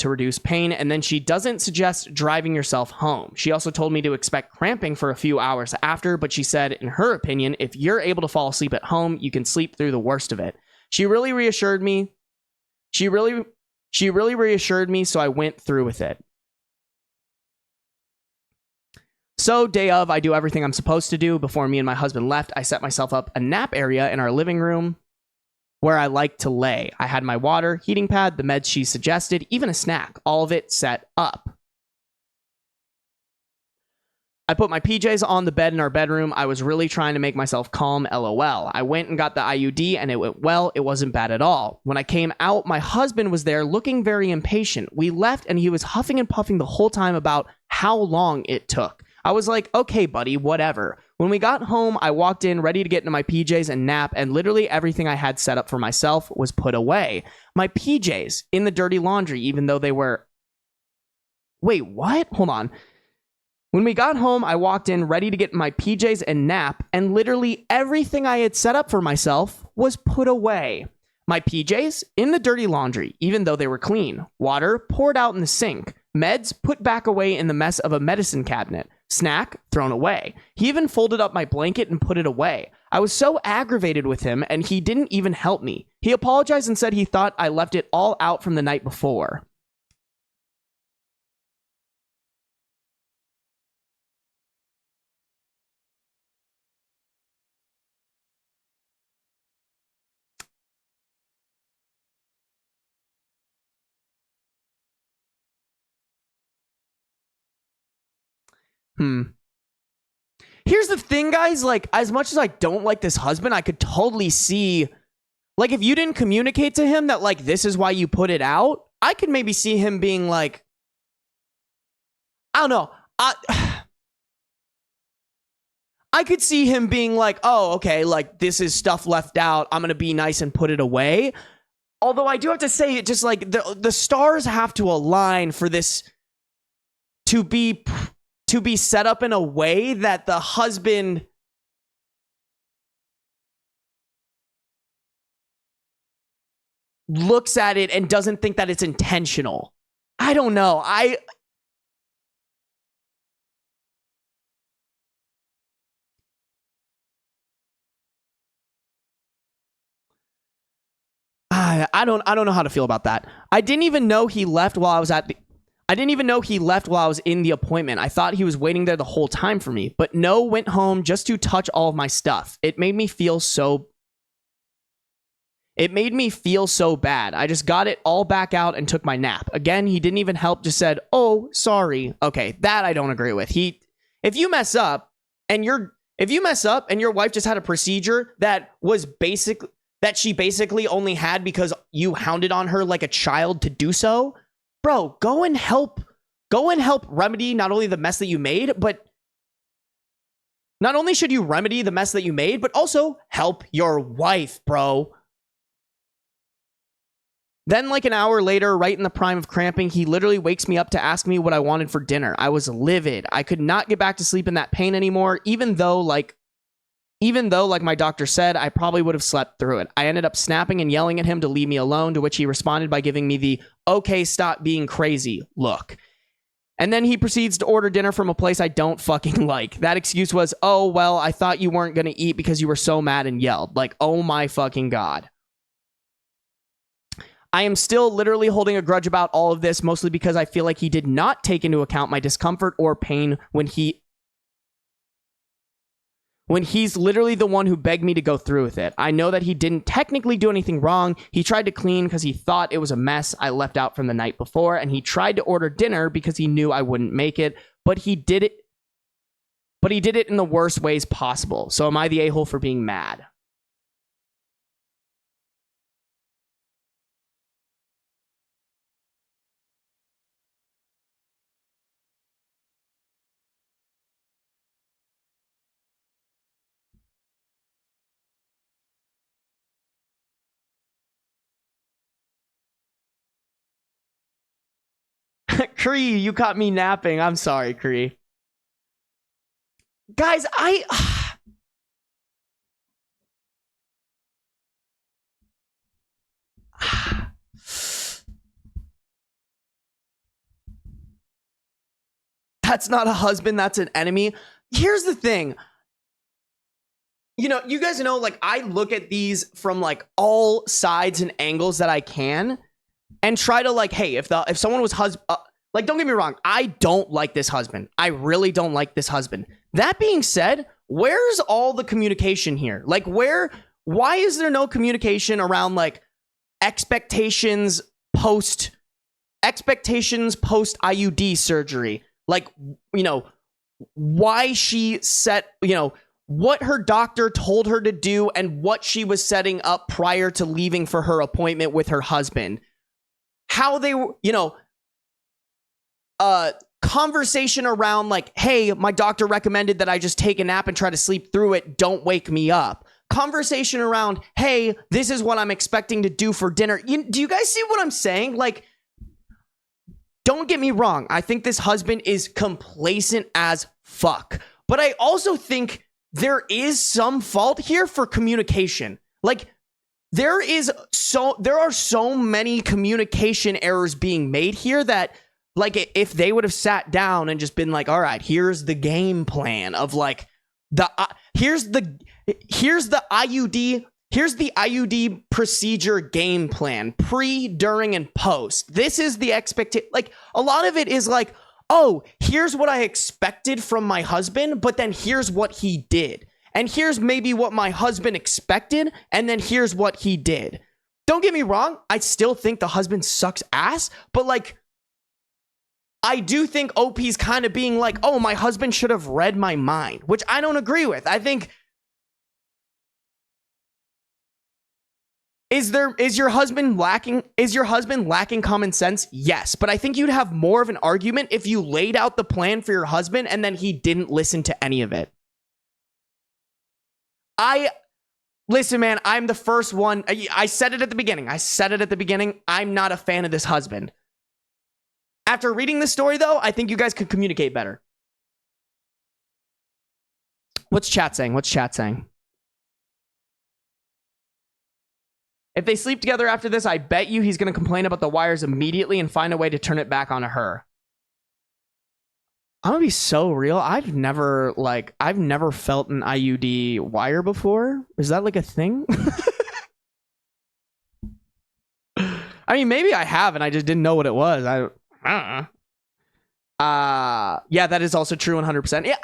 reduce pain, and then she doesn't suggest driving yourself home. She also told me to expect cramping for a few hours after, but she said, in her opinion, if you're able to fall asleep at home, you can sleep through the worst of it. She really reassured me. She really reassured me, so I went through with it. So, day of, I do everything I'm supposed to do. Before me and my husband left, I set myself up a nap area in our living room where I like to lay. I had my water, heating pad, the meds she suggested, even a snack, all of it set up. I put my PJs on the bed in our bedroom. I was really trying to make myself calm, LOL. I went and got the IUD and it went well. It wasn't bad at all. When I came out, my husband was there looking very impatient. We left and he was huffing and puffing the whole time about how long it took. I was like, okay, buddy, whatever. When we got home, I walked in ready to get into my PJs and nap, and literally everything I had set up for myself was put away. My PJs in the dirty laundry, even though they were... Wait, what? Hold on. When we got home, I walked in ready to get my PJs and nap, and literally everything I had set up for myself was put away. My PJs in the dirty laundry, even though they were clean. Water poured out in the sink. Meds put back away in the mess of a medicine cabinet. Snack thrown away. He even folded up my blanket and put it away. I was so aggravated with him and he didn't even help me. He apologized and said he thought I left it all out from the night before. Here's the thing, guys. Like, as much as I don't like this husband, I could totally see, like, if you didn't communicate to him that, like, this is why you put it out, I could maybe see him being like, I don't know. I could see him being like, oh, okay, like this is stuff left out. I'm going to be nice and put it away. Although I do have to say, it just like the stars have to align for this to be set up in a way that the husband looks at it and doesn't think that it's intentional. I don't know. I don't know how to feel about that. I didn't even know he left while I was in the appointment. I thought he was waiting there the whole time for me, but no, went home just to touch all of my stuff. It made me feel so bad. I just got it all back out and took my nap. Again, he didn't even help, just said, "Oh, sorry." Okay, that I don't agree with. If you mess up and your wife just had a procedure that she basically only had because you hounded on her like a child to do so, bro, go and help remedy not only the mess that you made, but not only should you remedy the mess that you made, but also help your wife, bro. Then like an hour later, right in the prime of cramping, he literally wakes me up to ask me what I wanted for dinner. I was livid. I could not get back to sleep in that pain anymore, even though, like my doctor said, I probably would have slept through it. I ended up snapping and yelling at him to leave me alone, to which he responded by giving me the "okay, stop being crazy" look. And then he proceeds to order dinner from a place I don't fucking like. That excuse was, "Oh, well, I thought you weren't going to eat because you were so mad and yelled." Like, oh my fucking God. I am still literally holding a grudge about all of this, mostly because I feel like he did not take into account my discomfort or pain when he's literally the one who begged me to go through with it. I know that he didn't technically do anything wrong. He tried to clean because he thought it was a mess I left out from the night before, and he tried to order dinner because he knew I wouldn't make it, but he did it in the worst ways possible. So am I the a-hole for being mad? Kree, you caught me napping. I'm sorry, Kree. Guys, that's not a husband, that's an enemy. Here's the thing. You know, you guys know, like, I look at these from like all sides and angles that I can and try to like, hey, if someone was like, don't get me wrong, I don't like this husband. I really don't like this husband. That being said, where's all the communication here? Like, why is there no communication around like expectations post IUD surgery? Like, you know, why she set, you know, what her doctor told her to do and what she was setting up prior to leaving for her appointment with her husband. How they were, you know, conversation around like, hey, my doctor recommended that I just take a nap and try to sleep through it. Don't wake me up. Conversation around, hey, this is what I'm expecting to do for dinner. Do you guys see what I'm saying? Like, don't get me wrong. I think this husband is complacent as fuck. But I also think there is some fault here for communication. Like, there are so many communication errors being made here that, like, if they would have sat down and just been like, all right, here's the game plan of like here's the IUD procedure game plan, pre, during, and post. This is the expectation. Like, a lot of it is like, oh, here's what I expected from my husband, but then here's what he did. And here's maybe what my husband expected, and then here's what he did. Don't get me wrong, I still think the husband sucks ass, but like, I do think OP's kind of being like, oh, my husband should have read my mind, which I don't agree with. I think Is your husband lacking common sense? Yes, but I think you'd have more of an argument if you laid out the plan for your husband and then he didn't listen to any of it. Listen, man, I'm the first one. I said it at the beginning. I'm not a fan of this husband. After reading this story, though, I think you guys could communicate better. What's chat saying? If they sleep together after this, I bet you he's going to complain about the wires immediately and find a way to turn it back onto her. I'm going to be so real. I've never felt an IUD wire before. Is that like a thing? I mean, maybe I have and I just didn't know what it was. I don't know. Yeah, that is also true 100%. Yeah,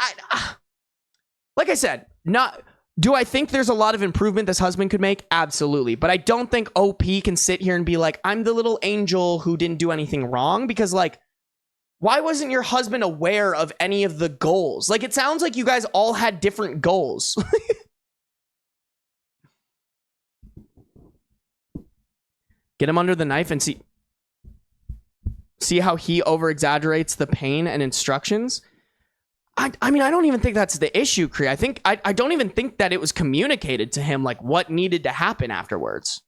like I said, do I think there's a lot of improvement this husband could make? Absolutely. But I don't think OP can sit here and be like, I'm the little angel who didn't do anything wrong. Because, like, why wasn't your husband aware of any of the goals? Like, it sounds like you guys all had different goals. Get him under the knife and see how he over-exaggerates the pain and instructions. I mean, I don't even think that's the issue, Kree. I don't even think that it was communicated to him, like, what needed to happen afterwards.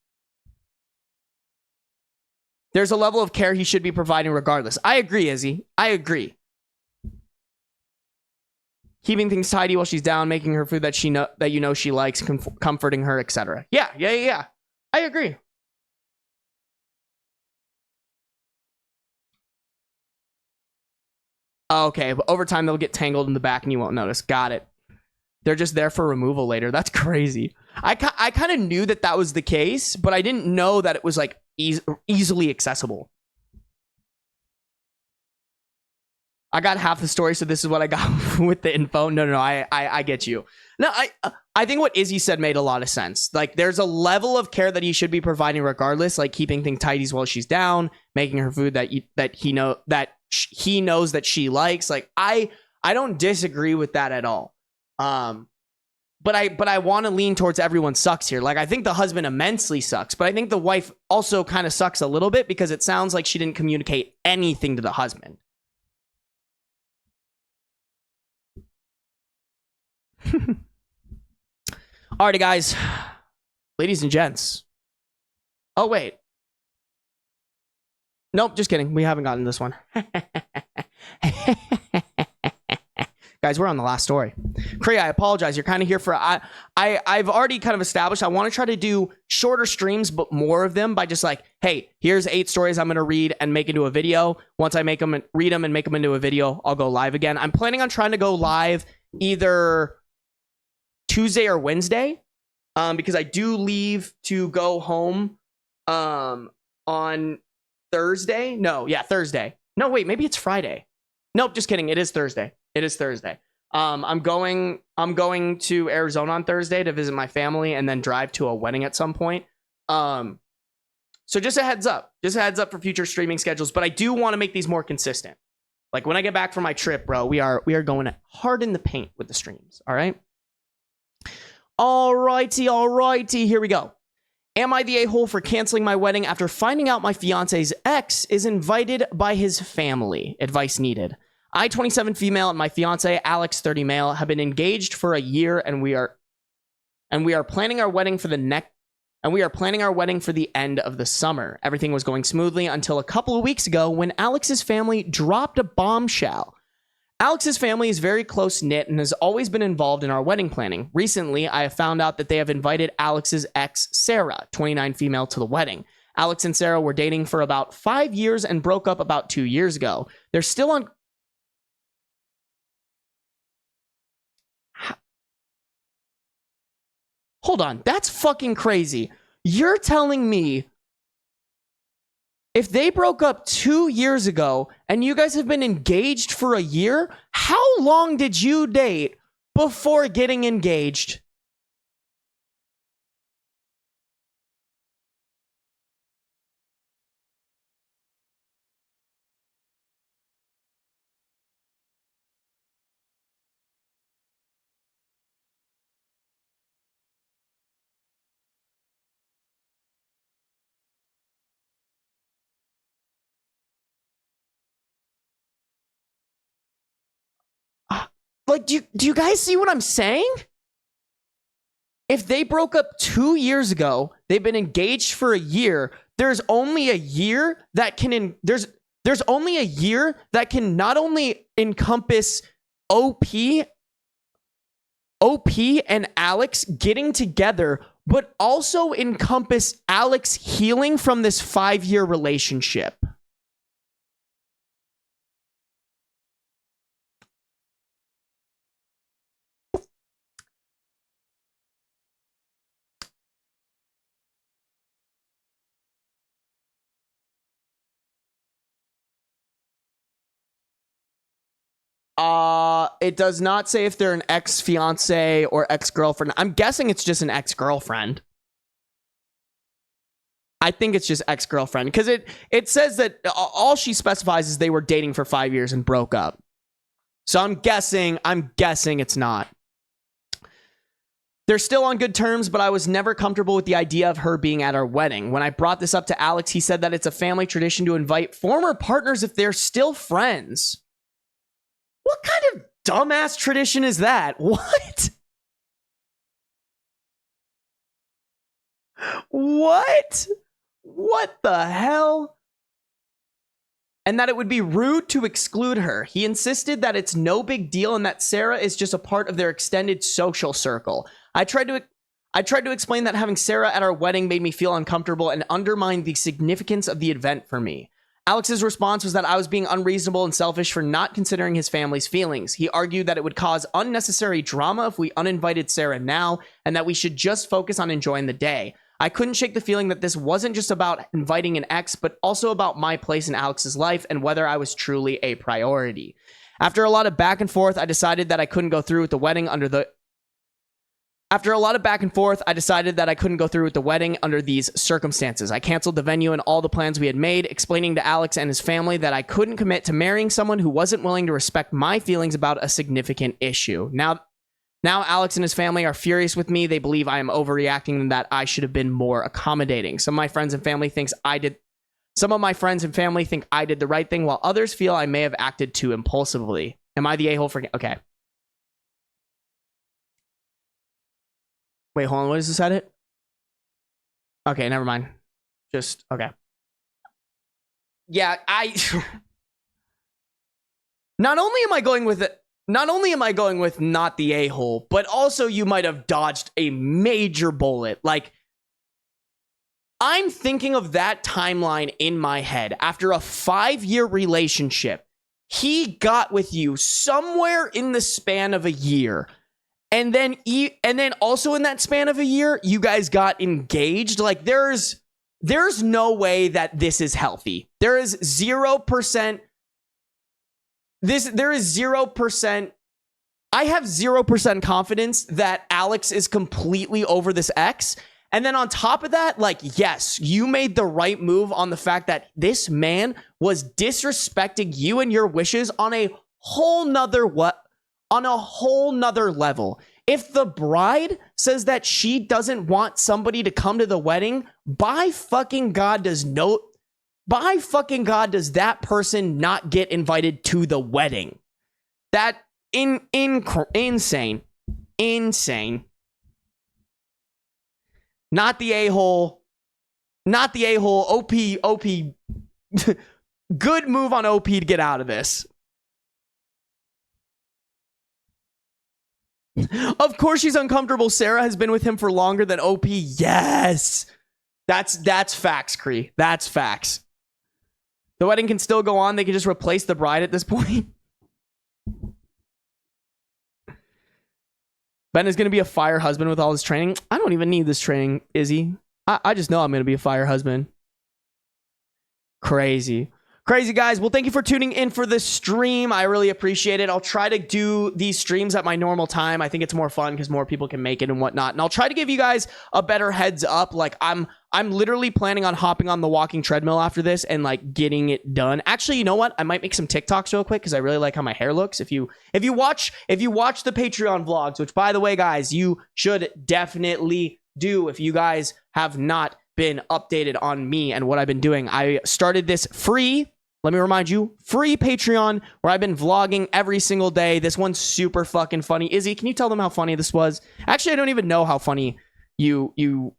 There's a level of care he should be providing regardless. I agree, Izzy. I agree. Keeping things tidy while she's down, making her food that she likes, comforting her, etc. Yeah. I agree. Okay, but over time they'll get tangled in the back and you won't notice. Got it. They're just there for removal later. That's crazy. I kind of knew that was the case, but I didn't know that it was like easily accessible. I got half the story, so this is what I got with the info. No, I get you. No, I think what Izzy said made a lot of sense. Like, there's a level of care that he should be providing regardless, like keeping things tidy while she's down, making her food that he knows that she likes. Like, I don't disagree with that at all. But I want to lean towards everyone sucks here. Like, I think the husband immensely sucks, but I think the wife also kind of sucks a little bit because it sounds like she didn't communicate anything to the husband. Alrighty, guys. Ladies and gents. Oh, wait. Nope, just kidding. We haven't gotten this one. Guys, we're on the last story. Kree, I apologize. You're kind of here for... I've already kind of established I want to try to do shorter streams, but more of them by just like, hey, here's 8 stories I'm going to read and make into a video. Once I read them and make them into a video, I'll go live again. I'm planning on trying to go live either Tuesday or Wednesday, because I do leave to go home on Thursday. Thursday. No, wait, maybe it's Friday. Nope, just kidding. It is Thursday. I'm going to Arizona on Thursday to visit my family and then drive to a wedding at some point. So just a heads up for future streaming schedules, but I do want to make these more consistent. Like, when I get back from my trip, bro, we are going hard in the paint with the streams. All right. Alrighty. Here we go. Am I the a-hole for canceling my wedding after finding out my fiance's ex is invited by his family? Advice needed. I, 27 female, and my fiance, Alex, 30 male, have been engaged for a year, and we are planning our wedding for the end of the summer. Everything was going smoothly until a couple of weeks ago when Alex's family dropped a bombshell. Alex's family is very close-knit and has always been involved in our wedding planning. Recently, I have found out that they have invited Alex's ex, Sarah, 29 female, to the wedding. Alex and Sarah were dating for about 5 years and broke up about 2 years ago. They're still on... Hold on, that's fucking crazy. You're telling me if they broke up 2 years ago and you guys have been engaged for a year, how long did you date before getting engaged? Like, do you guys see what I'm saying? If they broke up 2 years ago, they've been engaged for a year. There's only a year that can there's only a year that can not only encompass OP and Alex getting together, but also encompass Alex healing from this 5-year relationship. It does not say if they're an ex-fiance or ex-girlfriend. I'm guessing it's just an ex-girlfriend. I think it's just ex-girlfriend because it says that all she specifies is they were dating for 5 years and broke up. So I'm guessing it's not. They're still on good terms, but I was never comfortable with the idea of her being at our wedding. When I brought this up to Alex, he said that it's a family tradition to invite former partners if they're still friends. What kind of dumbass tradition is that? What? What the hell? And that it would be rude to exclude her. He insisted that it's no big deal and that Sarah is just a part of their extended social circle. I tried to explain that having Sarah at our wedding made me feel uncomfortable and undermined the significance of the event for me. Alex's response was that I was being unreasonable and selfish for not considering his family's feelings. He argued that it would cause unnecessary drama if we uninvited Sarah now, and that we should just focus on enjoying the day. I couldn't shake the feeling that this wasn't just about inviting an ex, but also about my place in Alex's life and whether I was truly a priority. After a lot of back and forth, I decided that I couldn't go through with the wedding under these circumstances. I canceled the venue and all the plans we had made, explaining to Alex and his family that I couldn't commit to marrying someone who wasn't willing to respect my feelings about a significant issue. Now Alex and his family are furious with me. They believe I am overreacting and that I should have been more accommodating. Some of my friends and family think I did the right thing, while others feel I may have acted too impulsively. Am I the a-hole for... Okay. Wait, hold on. What is this edit? Okay, never mind. Just, okay. Yeah, Not only am I going with not the a-hole, but also you might have dodged a major bullet. Like, I'm thinking of that timeline in my head. After a 5-year relationship, he got with you somewhere in the span of a year. And then also in that span of a year, you guys got engaged. Like, there's no way that this is healthy. There is 0%. There is 0%. I have 0% confidence that Alex is completely over this ex. And then on top of that, like, yes, you made the right move on the fact that this man was disrespecting you and your wishes on a whole nother level. If the bride says that she doesn't want somebody to come to the wedding, by fucking God does that person not get invited to the wedding? That insane. Not the a-hole. OP. Good move on OP to get out of this. Of course she's uncomfortable. Sarah has been with him for longer than OP. Yes. That's facts, Cree. That's facts. The wedding can still go on. They can just replace the bride at this point. Ben is going to be a fire husband with all this training. I don't even need this training, Izzy. I just know I'm going to be a fire husband. Crazy, guys. Well, thank you for tuning in for this stream. I really appreciate it. I'll try to do these streams at my normal time. I think it's more fun because more people can make it and whatnot. And I'll try to give you guys a better heads up. Like, I'm literally planning on hopping on the walking treadmill after this and like getting it done. Actually, you know what? I might make some TikToks real quick because I really like how my hair looks. If you watch the Patreon vlogs, which by the way, guys, you should definitely do if you guys have not been updated on me and what I've been doing. I started this free let me remind you, free Patreon where I've been vlogging every single day. This one's super fucking funny. Izzy, can you tell them how funny this was? Actually, I don't even know how funny you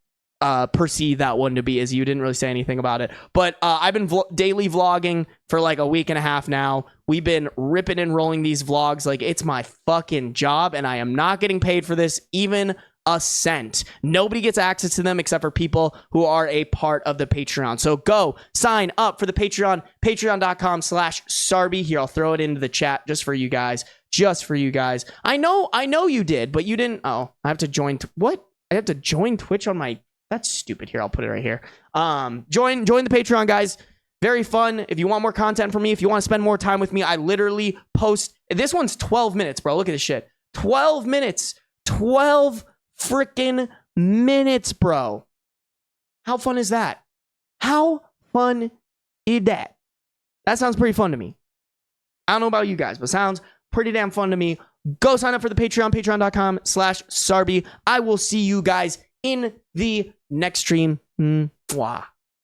perceive that one to be, Izzy. You didn't really say anything about it. But I've been daily vlogging for like a week and a half now. We've been ripping and rolling these vlogs like it's my fucking job, and I am not getting paid for this even a cent. Nobody gets access to them except for people who are a part of the Patreon. So go sign up for the Patreon, patreon.com/Sarby. Here, I'll throw it into the chat just for you guys. I know you did, but you didn't. Oh, I have to join. What? I have to join Twitch on my. That's stupid. Here, I'll put it right here. Join the Patreon, guys. Very fun. If you want more content from me, if you want to spend more time with me, I literally post. This one's 12 minutes, bro. Look at this shit. 12 minutes. 12 freaking minutes, bro. How fun is that? How fun is that? That sounds pretty fun to me. I don't know about you guys, but sounds pretty damn fun to me. Go sign up for the Patreon, patreon.com/Sarby. I will see you guys in the next stream. Mwah.